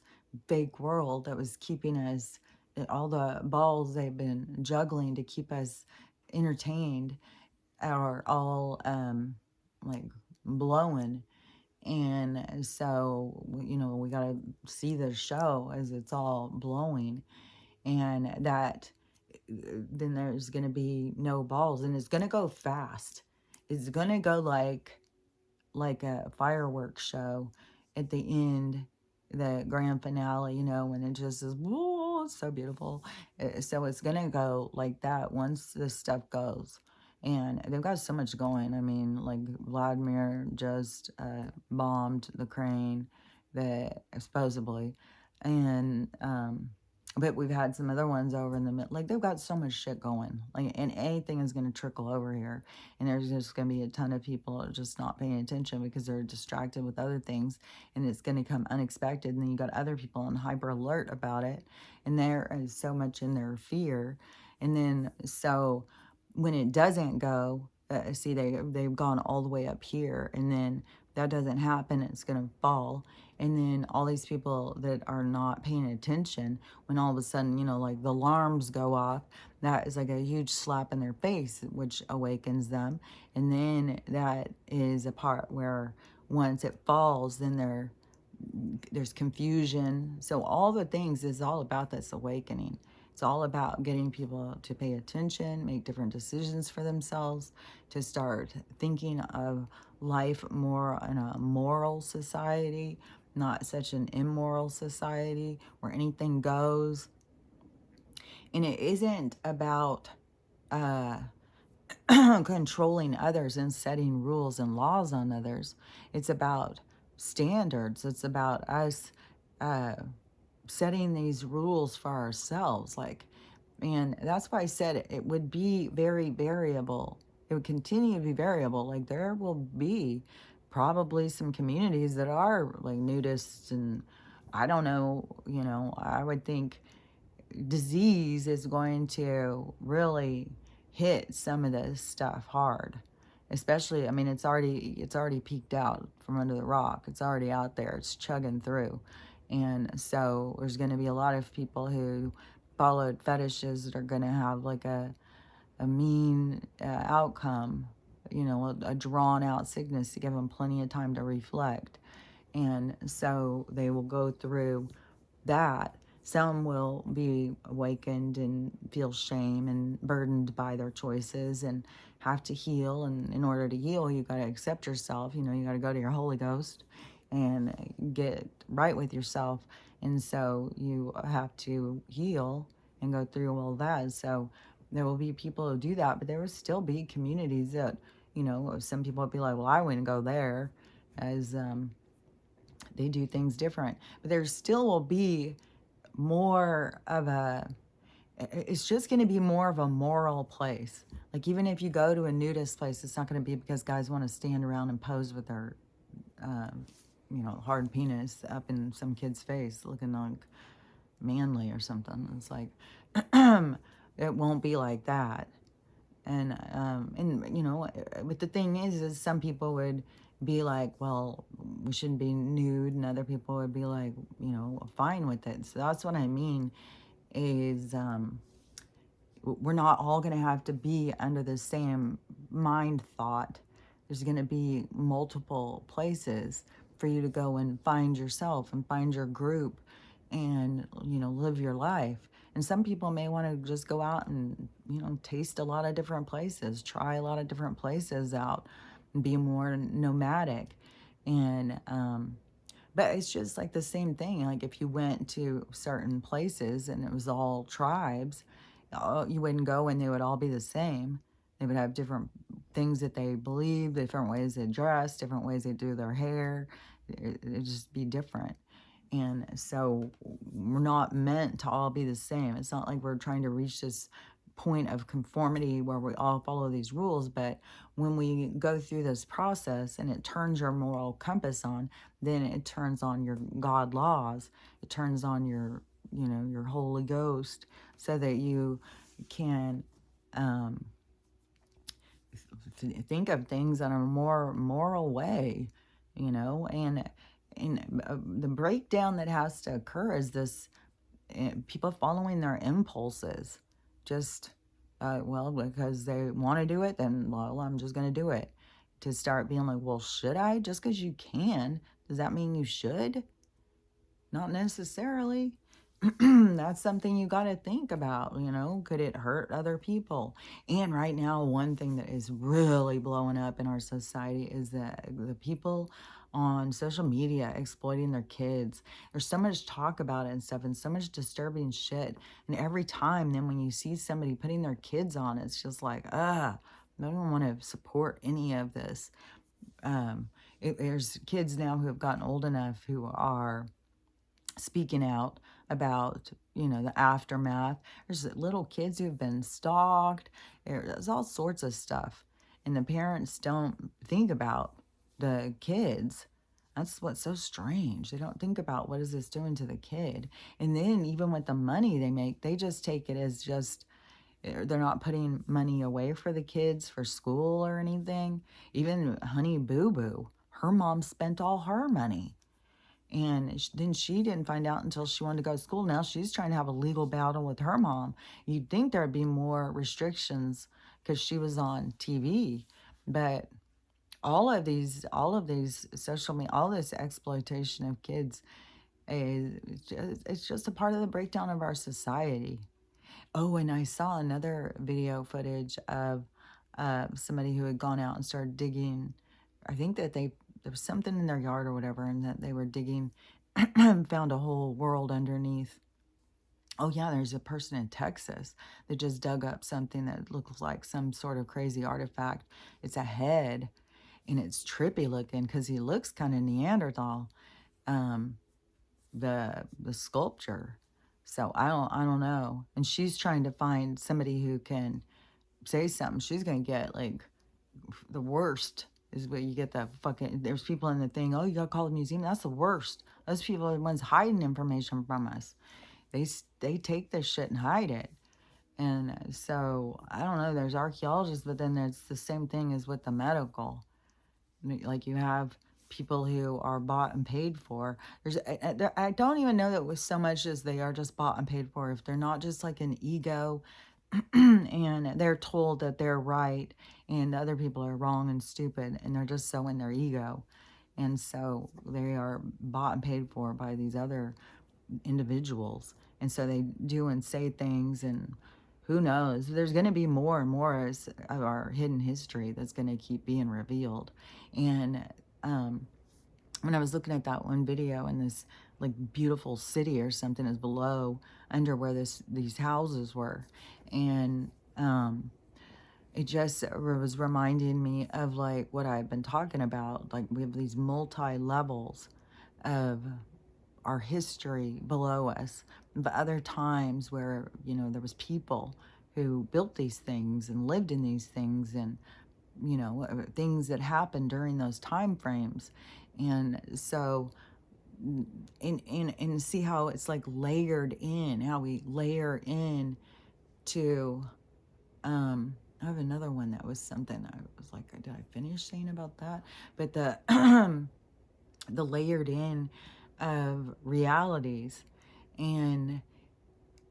fake world that was keeping us, all the balls they've been juggling to keep us entertained, are all like blowing. And so we got to see the show as it's all blowing, and that then there's going to be no balls, and it's going to go fast. It's going to go like a fireworks show at the end, the grand finale, when it just is, whoa, it's so beautiful. So it's going to go like that once this stuff goes. And they've got so much going. I mean, like Vladimir just bombed the crane that supposedly, and but we've had some other ones over in the middle. Like they've got so much shit going. Like, and anything is going to trickle over here, and there's just going to be a ton of people just not paying attention because they're distracted with other things, and it's going to come unexpected. And then you got other people on hyper alert about it, and there is so much in their fear, and then so when it doesn't go, see, they've gone all the way up here, and then that doesn't happen, it's going to fall. And then all these people that are not paying attention, when all of a sudden, like the alarms go off, that is like a huge slap in their face, which awakens them. And then that is a part where once it falls, then there's confusion. So all the things is all about this awakening. It's all about getting people to pay attention, make different decisions for themselves, to start thinking of life more in a moral society, not such an immoral society where anything goes. And it isn't about uh, controlling others and setting rules and laws on others. It's about standards. It's about us uh, setting these rules for ourselves. Like, and that's why I said it would be very variable. It would continue to be variable. Like, there will be probably some communities that are like nudists, and I don't know, I would think disease is going to really hit some of this stuff hard. Especially, I mean, it's already peaked out from under the rock. It's already out there. It's chugging through. And so there's going to be a lot of people who followed fetishes that are going to have like a mean outcome, a drawn out sickness to give them plenty of time to reflect. And so they will go through that. Some will be awakened and feel shame and burdened by their choices and have to heal. And in order to heal, you got to accept yourself. You got to go to your Holy Ghost and get right with yourself. And so you have to heal and go through all that. So there will be people who do that, but there will still be communities that, some people would be like, well, I wouldn't go there, as they do things different. But there still will be more of it's just going to be more of a moral place. Like, even if you go to a nudist place, it's not going to be because guys want to stand around and pose with their, hard penis up in some kid's face looking like manly or something. It's like, it won't be like that. But the thing is some people would be like, well, we shouldn't be nude, and other people would be like, fine with it. So that's what I mean is we're not all going to have to be under the same mind thought. There's going to be multiple places for you to go and find yourself and find your group and, live your life. And some people may want to just go out and, taste a lot of different places, try a lot of different places out, and be more nomadic. And, but it's just like the same thing. Like, if you went to certain places and it was all tribes, you wouldn't go and they would all be the same. They would have different things that they believe, different ways they dress, different ways they do their hair. It'd just be different. And so we're not meant to all be the same. It's not like we're trying to reach this point of conformity where we all follow these rules. But when we go through this process and it turns your moral compass on, then it turns on your God laws. It turns on your, your Holy Ghost, so that you can think of things in a more moral way, and the breakdown that has to occur is this people following their impulses, just because they want to do it, then, well, I'm just going to do it. To start being like, well, should I? Just because you can, does that mean you should? Not necessarily. That's something you got to think about. Could it hurt other people? And right now, one thing that is really blowing up in our society is that the people on social media exploiting their kids. There's so much talk about it and stuff, and so much disturbing shit. And every time, then when you see somebody putting their kids on, it's just like, I don't want to support any of this. There's kids now who have gotten old enough who are speaking out about, the aftermath. There's little kids who've been stalked. There's all sorts of stuff. And the parents don't think about the kids. That's what's so strange. They don't think about what is this doing to the kid. And then even with the money they make, they just take it as just, they're not putting money away for the kids for school or anything. Even Honey Boo Boo, her mom spent all her money. And then she didn't find out until she wanted to go to school. Now she's trying to have a legal battle with her mom. You'd think there'd be more restrictions because she was on TV. But all of these social media, all this exploitation of kids, it's just a part of the breakdown of our society. Oh, and I saw another video footage of somebody who had gone out and started digging. I think that there was something in their yard or whatever, and that they were digging and found a whole world underneath. Oh, yeah, there's a person in Texas that just dug up something that looks like some sort of crazy artifact. It's a head, and it's trippy looking because he looks kind of Neanderthal. Um, the sculpture. So I don't know. And she's trying to find somebody who can say something. She's gonna get like the worst is what you get. That fucking, there's people in the thing, oh, you gotta call the museum. That's the worst. Those people are the ones hiding information from us. They take this shit and hide it. And so I don't know, there's archaeologists, but then there's the same thing as with the medical. Like you have people who are bought and paid for. I don't even know that it was so much as they are just bought and paid for. If they're not just like an ego and they're told that they're right and other people are wrong and stupid, and they're just so in their ego. And so they are bought and paid for by these other individuals. And so they do and say things, and who knows? There's going to be more and more of our hidden history that's going to keep being revealed. And when I was looking at that one video, and this like beautiful city or something is below, under where these houses were, and it just was reminding me of like what I've been talking about. Like we have these multi levels of our history below us, but other times where, you know, there was people who built these things and lived in these things, and you know, things that happened during those time frames. And so and see how it's like layered in, how we layer in to I have another one that was something I was like, did I finish saying about that? But the the layered in of realities, and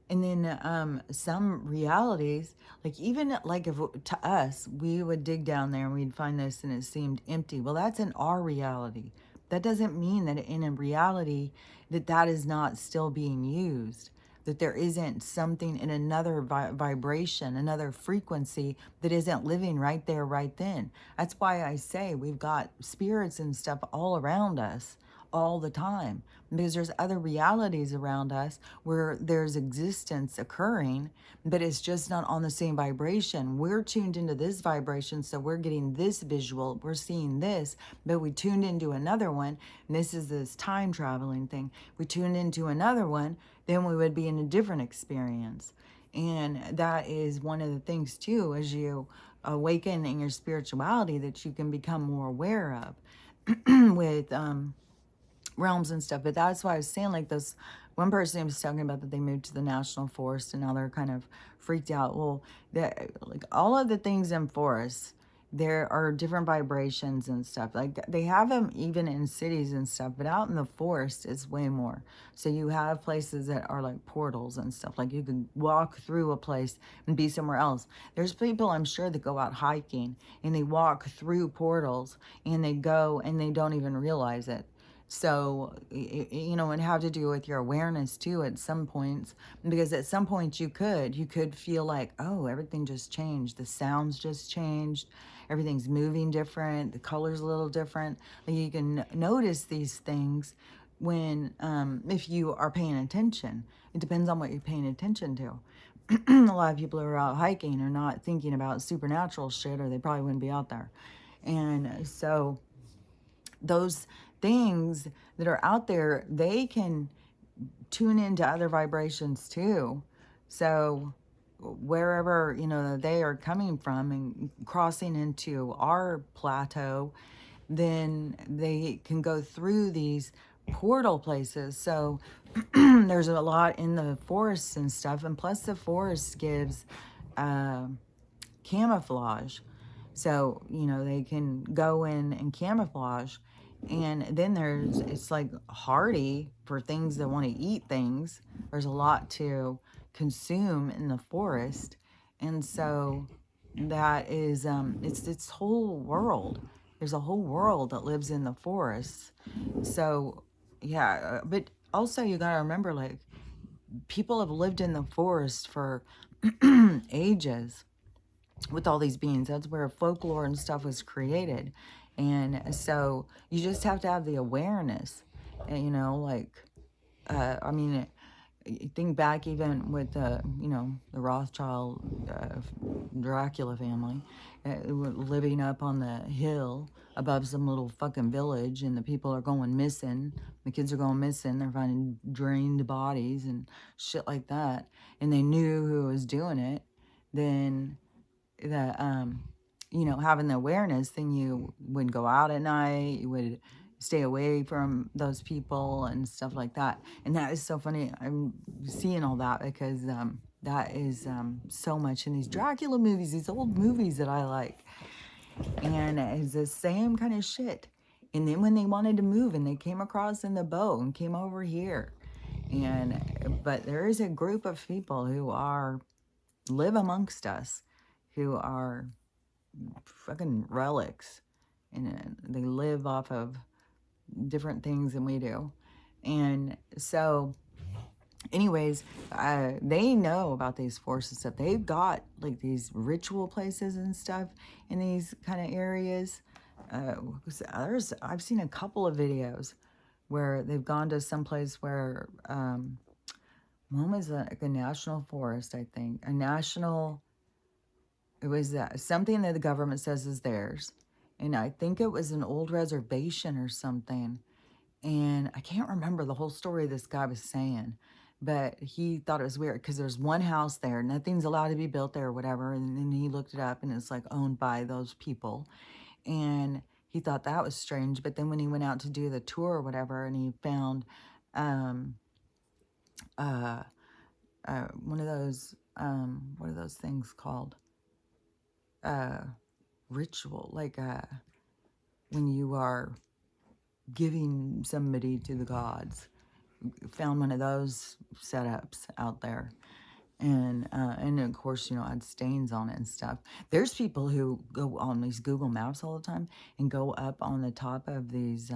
then some realities, like even like if to us, we would dig down there and we'd find this and it seemed empty. Well, that's in our reality. That doesn't mean that in a reality that is not still being used, that there isn't something in another vibration, another frequency that isn't living right there, right then. That's why I say we've got spirits and stuff all around us all the time, because there's other realities around us where there's existence occurring, but it's just not on the same vibration. We're tuned into this vibration, so we're getting this visual, we're seeing this, but we tuned into another one, and this is this time traveling thing. We tuned into another one, then we would be in a different experience. And that is one of the things too, as you awaken in your spirituality, that you can become more aware of with realms and stuff. But that's why I was saying, like, this one person was talking about that they moved to the national forest and now they're kind of freaked out. Well, like all of the things in forests, there are different vibrations and stuff. Like they have them even in cities and stuff, but out in the forest it's way more. So you have places that are like portals and stuff. Like you can walk through a place and be somewhere else. There's people, I'm sure, that go out hiking and they walk through portals and they go and they don't even realize it. So, you know, and how to do with your awareness too at some points, because at some point you could feel like, oh, everything just changed. The sounds just changed. Everything's moving different. The color's a little different. Like you can notice these things when, if you are paying attention. It depends on what you're paying attention to. A lot of people who are out hiking are not thinking about supernatural shit, or they probably wouldn't be out there. And so those things that are out there, they can tune into other vibrations too. So wherever, you know, they are coming from and crossing into our plateau, then they can go through these portal places. So there's a lot in the forests and stuff, and plus the forest gives camouflage. So, you know, they can go in and camouflage. And then it's like hardy for things that want to eat things. There's a lot to consume in the forest. And so that is, it's its whole world. There's a whole world that lives in the forests. So, yeah, but also you got to remember, like, people have lived in the forest for ages with all these beings. That's where folklore and stuff was created. And so you just have to have the awareness. And, you know, like, I mean, you think back even with the, you know, the Rothschild Dracula family living up on the hill above some little fucking village, and the people are going missing. The kids are going missing. They're finding drained bodies and shit like that. And they knew who was doing it. Then the you know, having the awareness, then you would go out at night, you would stay away from those people and stuff like that. And that is so funny. I'm seeing all that because that is so much in these Dracula movies, these old movies that I like. And it's the same kind of shit. And then when they wanted to move and they came across in the boat and came over here, and but there is a group of people who are live amongst us, who are fucking relics, and they live off of different things than we do. And so anyways, they know about these forces stuff. They've got like these ritual places and stuff in these kind of areas. I've seen a couple of videos where they've gone to some place where one was like a national forest, I think, a national. It was something that the government says is theirs. And I think it was an old reservation or something. And I can't remember the whole story this guy was saying. But he thought it was weird because there's one house there. Nothing's allowed to be built there or whatever. And then he looked it up and it's like owned by those people. And he thought that was strange. But then when he went out to do the tour or whatever, and he found one of those, what are those things called? Ritual, like when you are giving somebody to the gods. Found one of those setups out there. And of course, you know, had stains on it and stuff. There's people who go on these Google Maps all the time and go up on the top of these,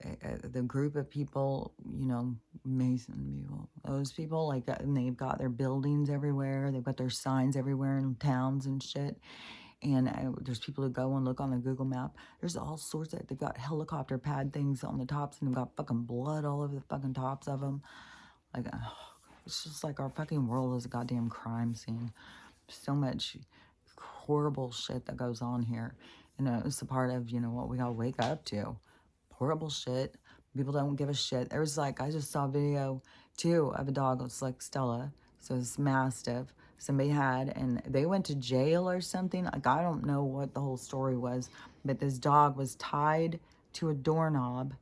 the group of people, you know, Mason people, those people, like, and they've got their buildings everywhere. They've got their signs everywhere in towns and shit. And there's people who go and look on the Google map. There's all sorts of, they've got helicopter pad things on the tops, and they've got fucking blood all over the fucking tops of them. Like, it's just like our fucking world is a goddamn crime scene. So much horrible shit that goes on here. You know, it's a part of, you know, what we all wake up to. Horrible shit. People don't give a shit. There was like, I just saw a video too of a dog. It's like Stella. So it's Mastiff. Somebody had, and they went to jail or something. Like, I don't know what the whole story was, but this dog was tied to a doorknob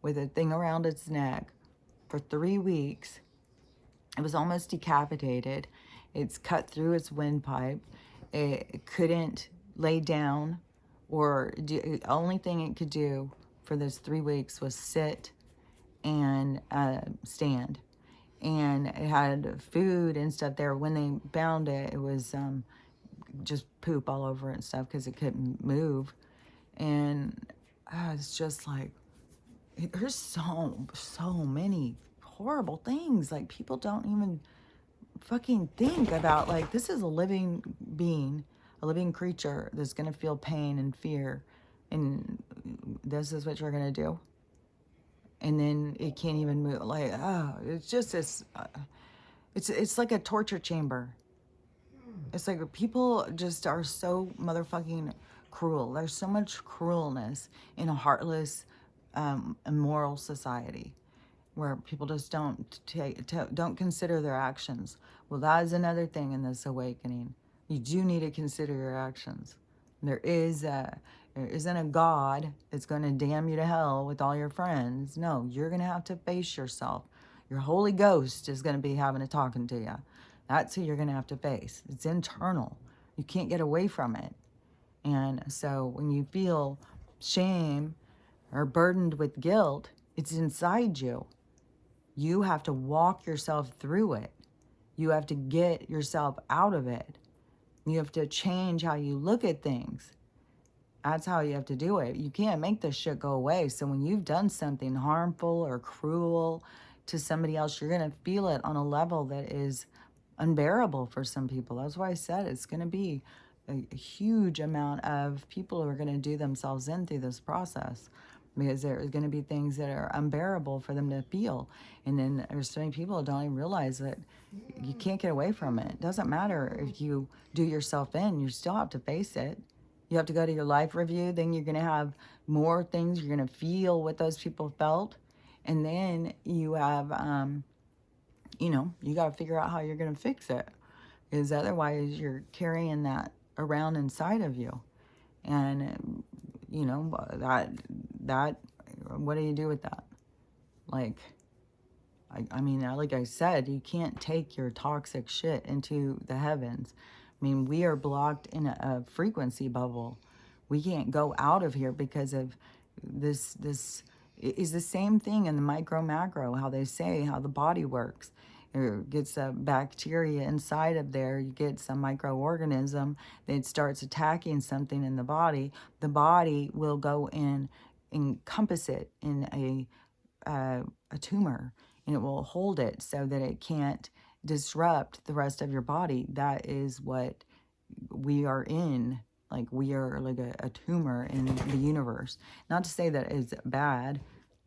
with a thing around its neck for 3 weeks. It was almost decapitated. It's cut through its windpipe. It couldn't lay down, or the only thing it could do for those 3 weeks was sit and stand. And it had food and stuff there. When they found it, it was just poop all over it and stuff because it couldn't move. And it's just like, there's so many horrible things. Like, people don't even fucking think about, like, this is a living being, a living creature that's going to feel pain and fear. And this is what you're going to do. And then it can't even move. Like, it's just this, it's like a torture chamber. It's like people just are so motherfucking cruel. There's so much cruelness in a heartless, immoral society where people just don't consider their actions. Well, that is another thing in this awakening. You do need to consider your actions. There isn't a God that's going to damn you to hell with all your friends. No, you're going to have to face yourself. Your Holy Ghost is going to be having a talking to you. That's who you're going to have to face. It's internal. You can't get away from it. And so when you feel shame or burdened with guilt, it's inside you. You have to walk yourself through it. You have to get yourself out of it. You have to change how you look at things. That's how you have to do it. You can't make this shit go away. So when you've done something harmful or cruel, to somebody else, you're going to feel it on a level that is unbearable for some people. That's why I said it's going to be a huge amount of people who are going to do themselves in through this process, because there's going to be things that are unbearable for them to feel. And then there's so many people who don't even realize that you can't get away from it. It doesn't matter if you do yourself in, you still have to face it. You have to go to your life review. Then you're going to have more things. You're going to feel what those people felt. And then you have, you got to figure out how you're going to fix it. Because otherwise you're carrying that around inside of you. And, that, what do you do with that? Like, I mean, like I said, you can't take your toxic shit into the heavens. I mean, we are blocked in a frequency bubble. We can't go out of here because of this is the same thing in the micro macro, how they say how the body works. It gets a bacteria inside of there, you get some microorganism that starts attacking something in the body will go and encompass it in a tumor, and it will hold it so that it can't disrupt the rest of your body. That is what we are in. Like, we are like a tumor in the universe. Not to say that it's bad,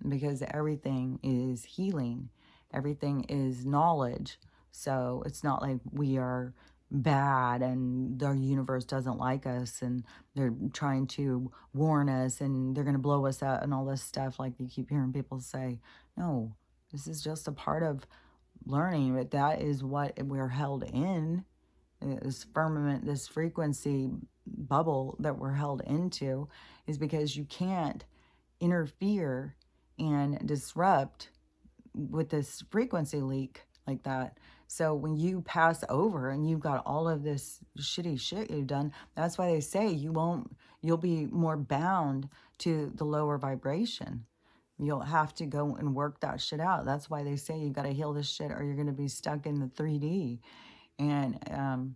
because everything is healing. Everything is knowledge. So it's not like we are bad and the universe doesn't like us and they're trying to warn us and they're going to blow us out and all this stuff like you keep hearing people say. No, this is just a part of learning, but that is what we're held in. This firmament, this frequency bubble that we're held into, is because you can't interfere and disrupt with this frequency leak like that. So when you pass over and you've got all of this shitty shit you've done, that's why they say you'll be more bound to the lower vibration. You'll have to go and work that shit out. That's why they say you got to heal this shit or you're going to be stuck in the 3D. And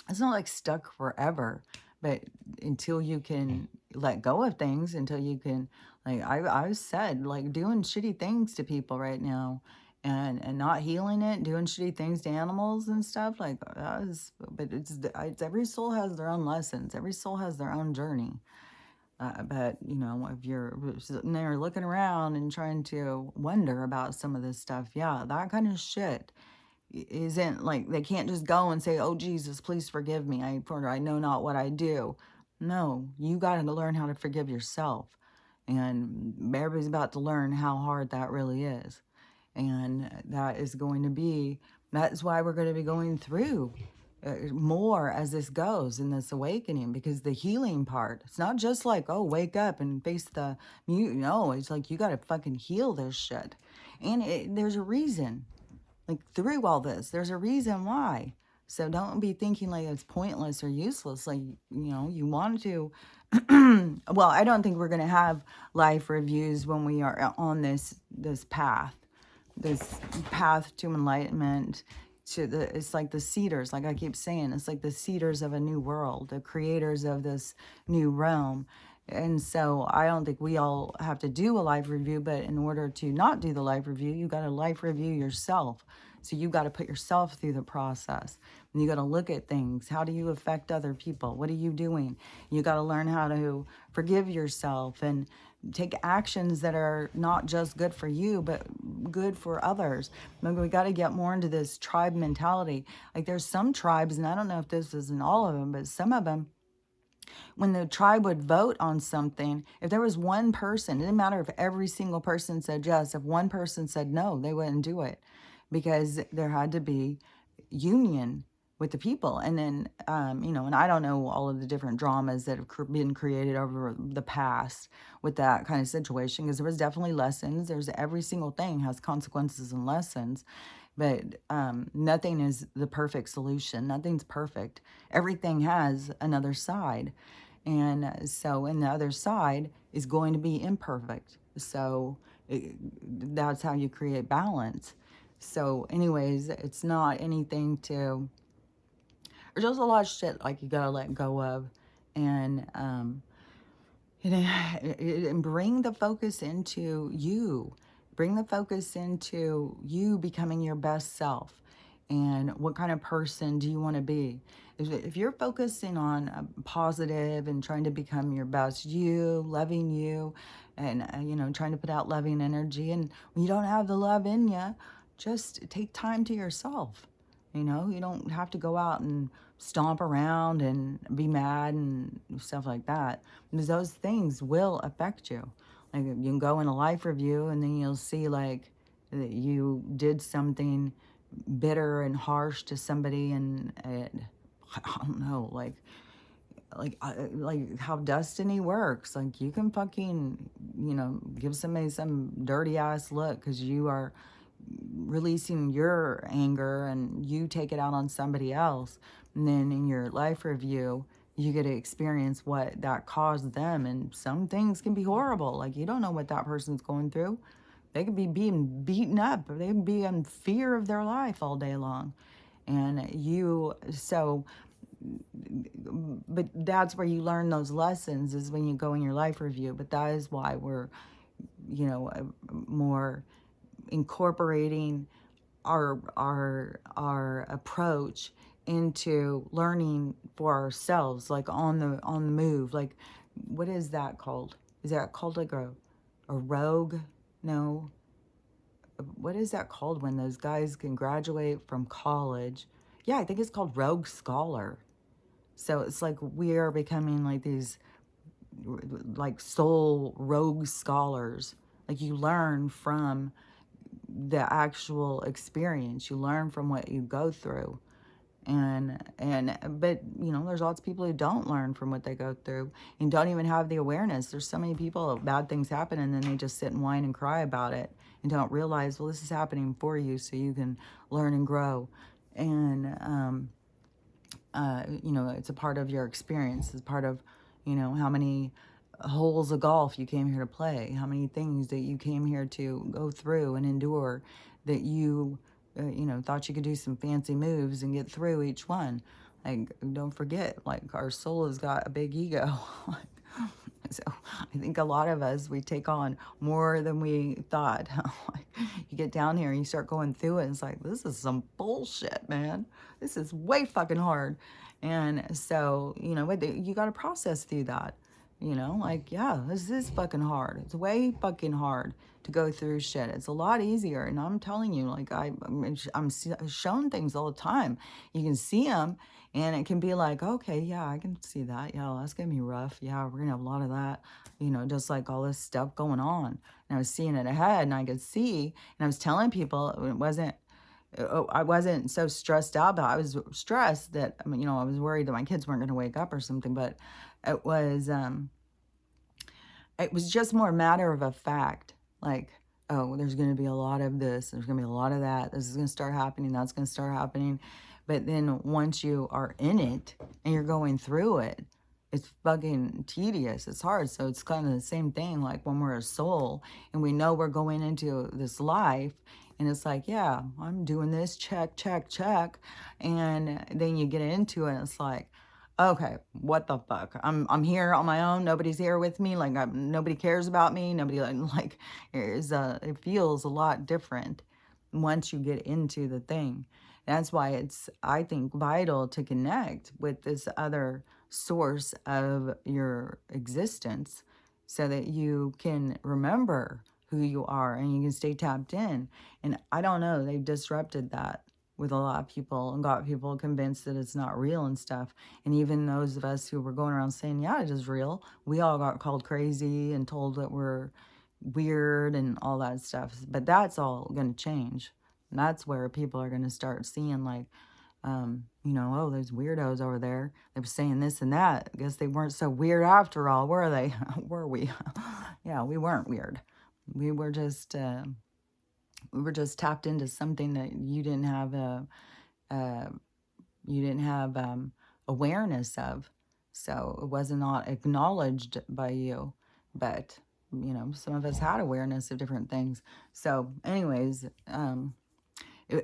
it's not like stuck forever, but until you can let go of things, until you can, like I've said, like doing shitty things to people right now and not healing it, doing shitty things to animals and stuff, like that is, but it's every soul has their own lessons. Every soul has their own journey. But, if you're sitting there looking around and trying to wonder about some of this stuff, yeah, that kind of shit isn't like, they can't just go and say, oh, Jesus, please forgive me. I know not what I do. No, you got to learn how to forgive yourself. And everybody's about to learn how hard that really is. And that's why we're going to be going through more as this goes in this awakening, because the healing part, it's not just like, oh, wake up and face the mute. No, it's like you got to fucking heal this shit. And there's a reason, like through all this, there's a reason why. So don't be thinking like it's pointless or useless. Like, you want to, well, I don't think we're going to have life reviews when we are on this path to enlightenment. It's like the seeders, like I keep saying, it's like the seeders of a new world, the creators of this new realm. And so I don't think we all have to do a life review, but in order to not do the life review, you got to life review yourself. So you got to put yourself through the process. And you got to look at things. How do you affect other people? What are you doing? You got to learn how to forgive yourself and take actions that are not just good for you, but good for others. Maybe we got to get more into this tribe mentality. Like there's some tribes, and I don't know if this is in all of them, but some of them, when the tribe would vote on something, if there was one person, it didn't matter if every single person said yes, if one person said no, they wouldn't do it, because there had to be union with the people. And then, and I don't know all of the different dramas that have been created over the past with that kind of situation, because there was definitely lessons. There's every single thing has consequences and lessons, but nothing is the perfect solution. Nothing's perfect. Everything has another side. And so, and the other side is going to be imperfect. So that's how you create balance. So anyways, it's not anything to, there's just a lot of shit like you gotta let go of, and bring the focus into you. bring the focus into you becoming your best self. And what kind of person do you want to be? If you're focusing on positive and trying to become your best you, loving you, and trying to put out loving energy, and when you don't have the love in you, just take time to yourself. You don't have to go out and stomp around and be mad and stuff like that, because those things will affect you. Like, you can go in a life review and then you'll see like that you did something bitter and harsh to somebody, and I don't know, like how destiny works. Like, you can fucking give somebody some dirty ass look because you are releasing your anger and you take it out on somebody else, and then in your life review you get to experience what that caused them. And some things can be horrible. Like, you don't know what that person's going through. They could be being beaten up, or they could be in fear of their life all day long. And but that's where you learn those lessons, is when you go in your life review. But that is why we're, more incorporating our approach into learning for ourselves, like on the move. Like, what is that called? Is that called like a rogue? No. What is that called when those guys can graduate from college? Yeah, I think it's called Rogue Scholar. So it's like we are becoming like these like soul rogue scholars. Like, you learn from the actual experience. You learn from what you go through. But there's lots of people who don't learn from what they go through and don't even have the awareness. There's so many people, bad things happen, and then they just sit and whine and cry about it and don't realize, well, this is happening for you so you can learn and grow. And it's a part of your experience. It's part of how many holes of golf you came here to play, how many things that you came here to go through and endure, that you thought you could do some fancy moves and get through each one. Like, don't forget, like, our soul has got a big ego. So I think a lot of us, we take on more than we thought. Like, you get down here and you start going through it, and it's like, this is some bullshit, man. This is way fucking hard. And so, you got to process through that. Like, yeah, this is fucking hard. It's way fucking hard to go through shit. It's a lot easier. And I'm telling you, like, I'm shown things all the time. You can see them, and it can be like, okay, yeah, I can see that. Yeah, that's going to be rough. Yeah, we're going to have a lot of that, just like all this stuff going on. And I was seeing it ahead, and I could see, and I was telling people I wasn't so stressed out about it. I was stressed that, I was worried that my kids weren't going to wake up or something, but it was just more a matter of a fact. Like, oh, there's going to be a lot of this, there's going to be a lot of that, this is going to start happening, that's going to start happening. But then once you are in it and you're going through it, it's fucking tedious, it's hard. So it's kind of the same thing, like when we're a soul and we know we're going into this life, and it's like, yeah, I'm doing this, check, check, check. And then you get into it, and it's like, okay, what the fuck? I'm here on my own. Nobody's here with me. Like, nobody cares about me. Nobody like it feels a lot different once you get into the thing. That's why it's, I think, vital to connect with this other source of your existence, so that you can remember who you are and you can stay tapped in. And I don't know, they've disrupted that with a lot of people and got people convinced that it's not real and stuff. And even those of us who were going around saying, yeah, it is real, we all got called crazy and told that we're weird and all that stuff. But that's all going to change. And that's where people are going to start seeing, like, oh, there's weirdos over there. They were saying this and that. I guess they weren't so weird after all, were they? Were we? Yeah, we weren't weird. We were just tapped into something that you didn't have awareness of. So it was not acknowledged by you, but some of us had awareness of different things. So anyways,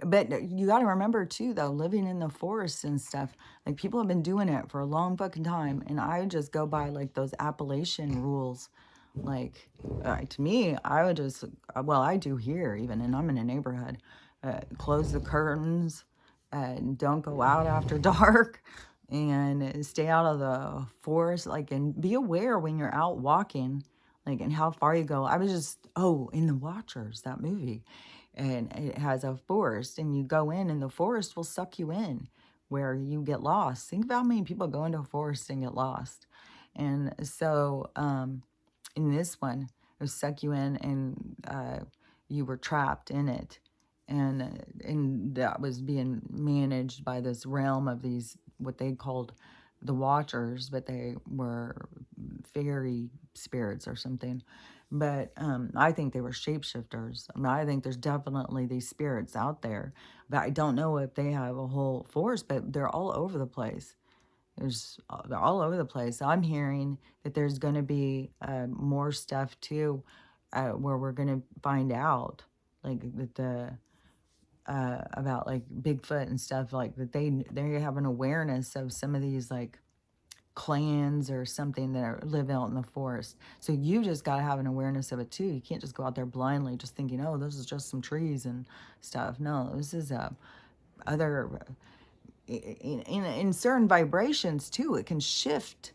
but you got to remember too, though, living in the forest and stuff, like, people have been doing it for a long fucking time. And I just go by like those Appalachian rules. Like, to me, I would just, well, I do here even, and I'm in a neighborhood, close the curtains and don't go out after dark and stay out of the forest, like, and be aware when you're out walking, like, and how far you go. I was just, oh, in The Watchers, that movie, and it has a forest, and you go in, and the forest will suck you in where you get lost. Think about how many people go into a forest and get lost. And so, in this one, it would suck you in, and you were trapped in it, and that was being managed by this realm of these what they called the Watchers, but they were fairy spirits or something. But I think they were shapeshifters. I mean, I think there's definitely these spirits out there, but I don't know if they have a whole force. But they're all over the place. They're all over the place. I'm hearing that there's going to be more stuff too, where we're going to find out, like that the about like Bigfoot and stuff, like that they have an awareness of some of these like clans or something that live out in the forest. So you just got to have an awareness of it too. You can't just go out there blindly, just thinking, oh, this is just some trees and stuff. No, this is other in certain vibrations too. It can shift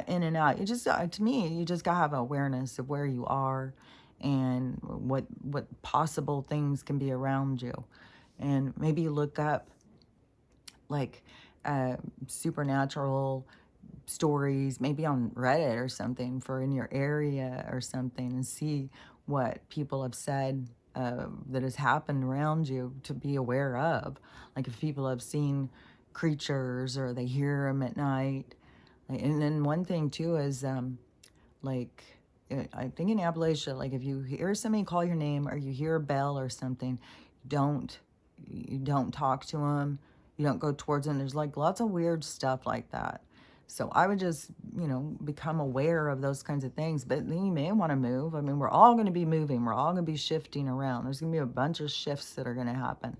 in and out. You just to me, you just gotta have awareness of where you are and what possible things can be around you, and maybe look up like supernatural stories, maybe on Reddit or something for in your area or something, and see what people have said that has happened around you to be aware of. Like if people have seen creatures or they hear them at night. And then one thing too is like I think in Appalachia, like if you hear somebody call your name or you hear a bell or something, don't you don't talk to them. You don't go towards them. There's like lots of weird stuff like that. So I would just, become aware of those kinds of things. But then you may want to move. I mean, we're all going to be moving. We're all going to be shifting around. There's going to be a bunch of shifts that are going to happen.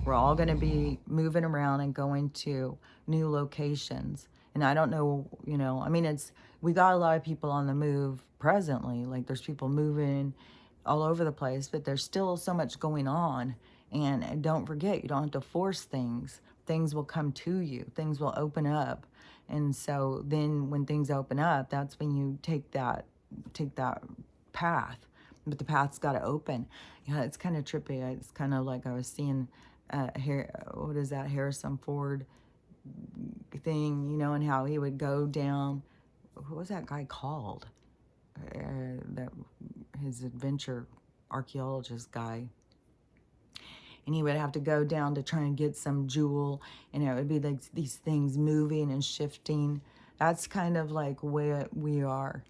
We're all going to be moving around and going to new locations. And I don't know, I mean, we got a lot of people on the move presently. Like there's people moving all over the place, but there's still so much going on. And don't forget, you don't have to force things. Things will come to you. Things will open up. And so then when things open up, that's when you take that path. But the path's got to open. Yeah, it's kind of trippy. It's kind of like I was seeing here, what is that, Harrison Ford thing, and how he would go down. What was that guy called? That his adventure archaeologist guy. And he would have to go down to try and get some jewel, and it would be like these things moving and shifting. That's kind of like where we are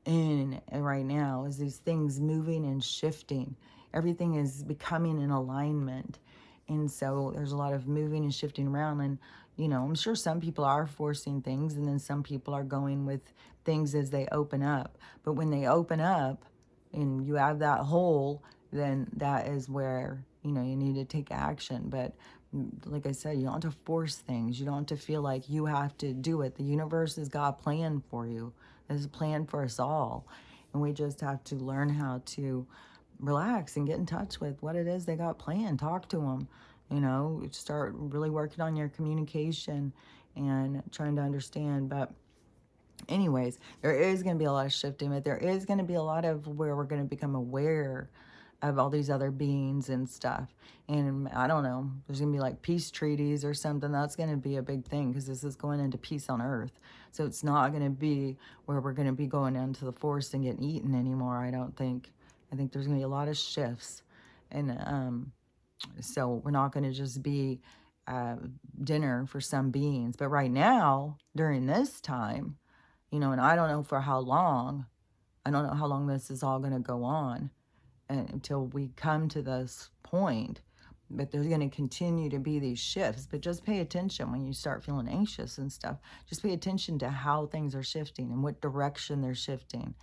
in right now, is these things moving and shifting. Everything is becoming in alignment. And so there's a lot of moving and shifting around. And, I'm sure some people are forcing things, and then some people are going with things as they open up. But when they open up and you have that hole, then that is where, you need to take action. But like I said, you don't have to force things. You don't have to feel like you have to do it. The universe has got a plan for you. There's a plan for us all. And we just have to learn how to relax and get in touch with what it is they got planned. Talk to them, start really working on your communication and trying to understand. But anyways, there is going to be a lot of shifting, but there is going to be a lot of where we're going to become aware of all these other beings and stuff. And I don't know, there's going to be like peace treaties or something. That's going to be a big thing, because this is going into peace on earth. So it's not going to be where we're going to be going into the forest and getting eaten anymore, I don't think. I think there's going to be a lot of shifts. And so we're not going to just be dinner for some beings. But right now, during this time, and I don't know for how long, I don't know how long this is all going to go on until we come to this point. But there's going to continue to be these shifts. But just pay attention when you start feeling anxious and stuff. Just pay attention to how things are shifting and what direction they're shifting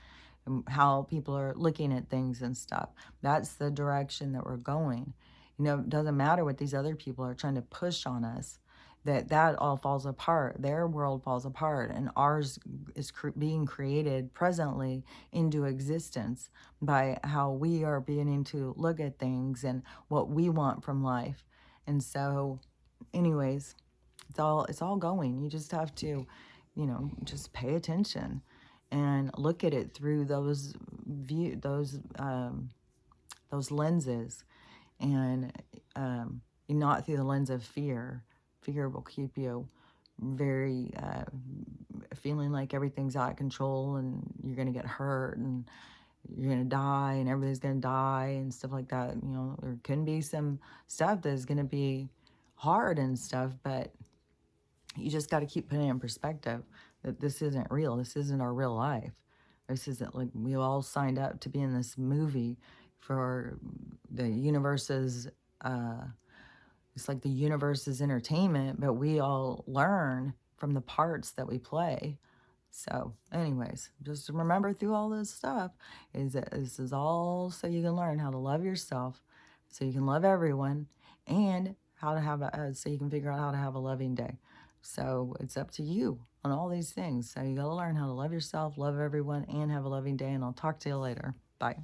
and how people are looking at things and stuff. That's the direction that we're going. It doesn't matter what these other people are trying to push on us. that all falls apart. Their world falls apart, and ours is being created presently into existence by how we are beginning to look at things and what we want from life. And so, anyways, it's all going. You just have to, just pay attention and look at it through those lenses, and not through the lens of fear. Fear will keep you very feeling like everything's out of control and you're going to get hurt and you're going to die and everybody's going to die and stuff like that. There can be some stuff that is going to be hard and stuff, but you just got to keep putting it in perspective that this isn't real. This isn't our real life. This isn't like we all signed up to be in this movie for the universe's, it's like the universe's entertainment, but we all learn from the parts that we play. So, anyways, just remember through all this stuff is that this is all so you can learn how to love yourself, so you can love everyone, and how to have so you can figure out how to have a loving day. So it's up to you on all these things. So you got to learn how to love yourself, love everyone, and have a loving day. And I'll talk to you later. Bye.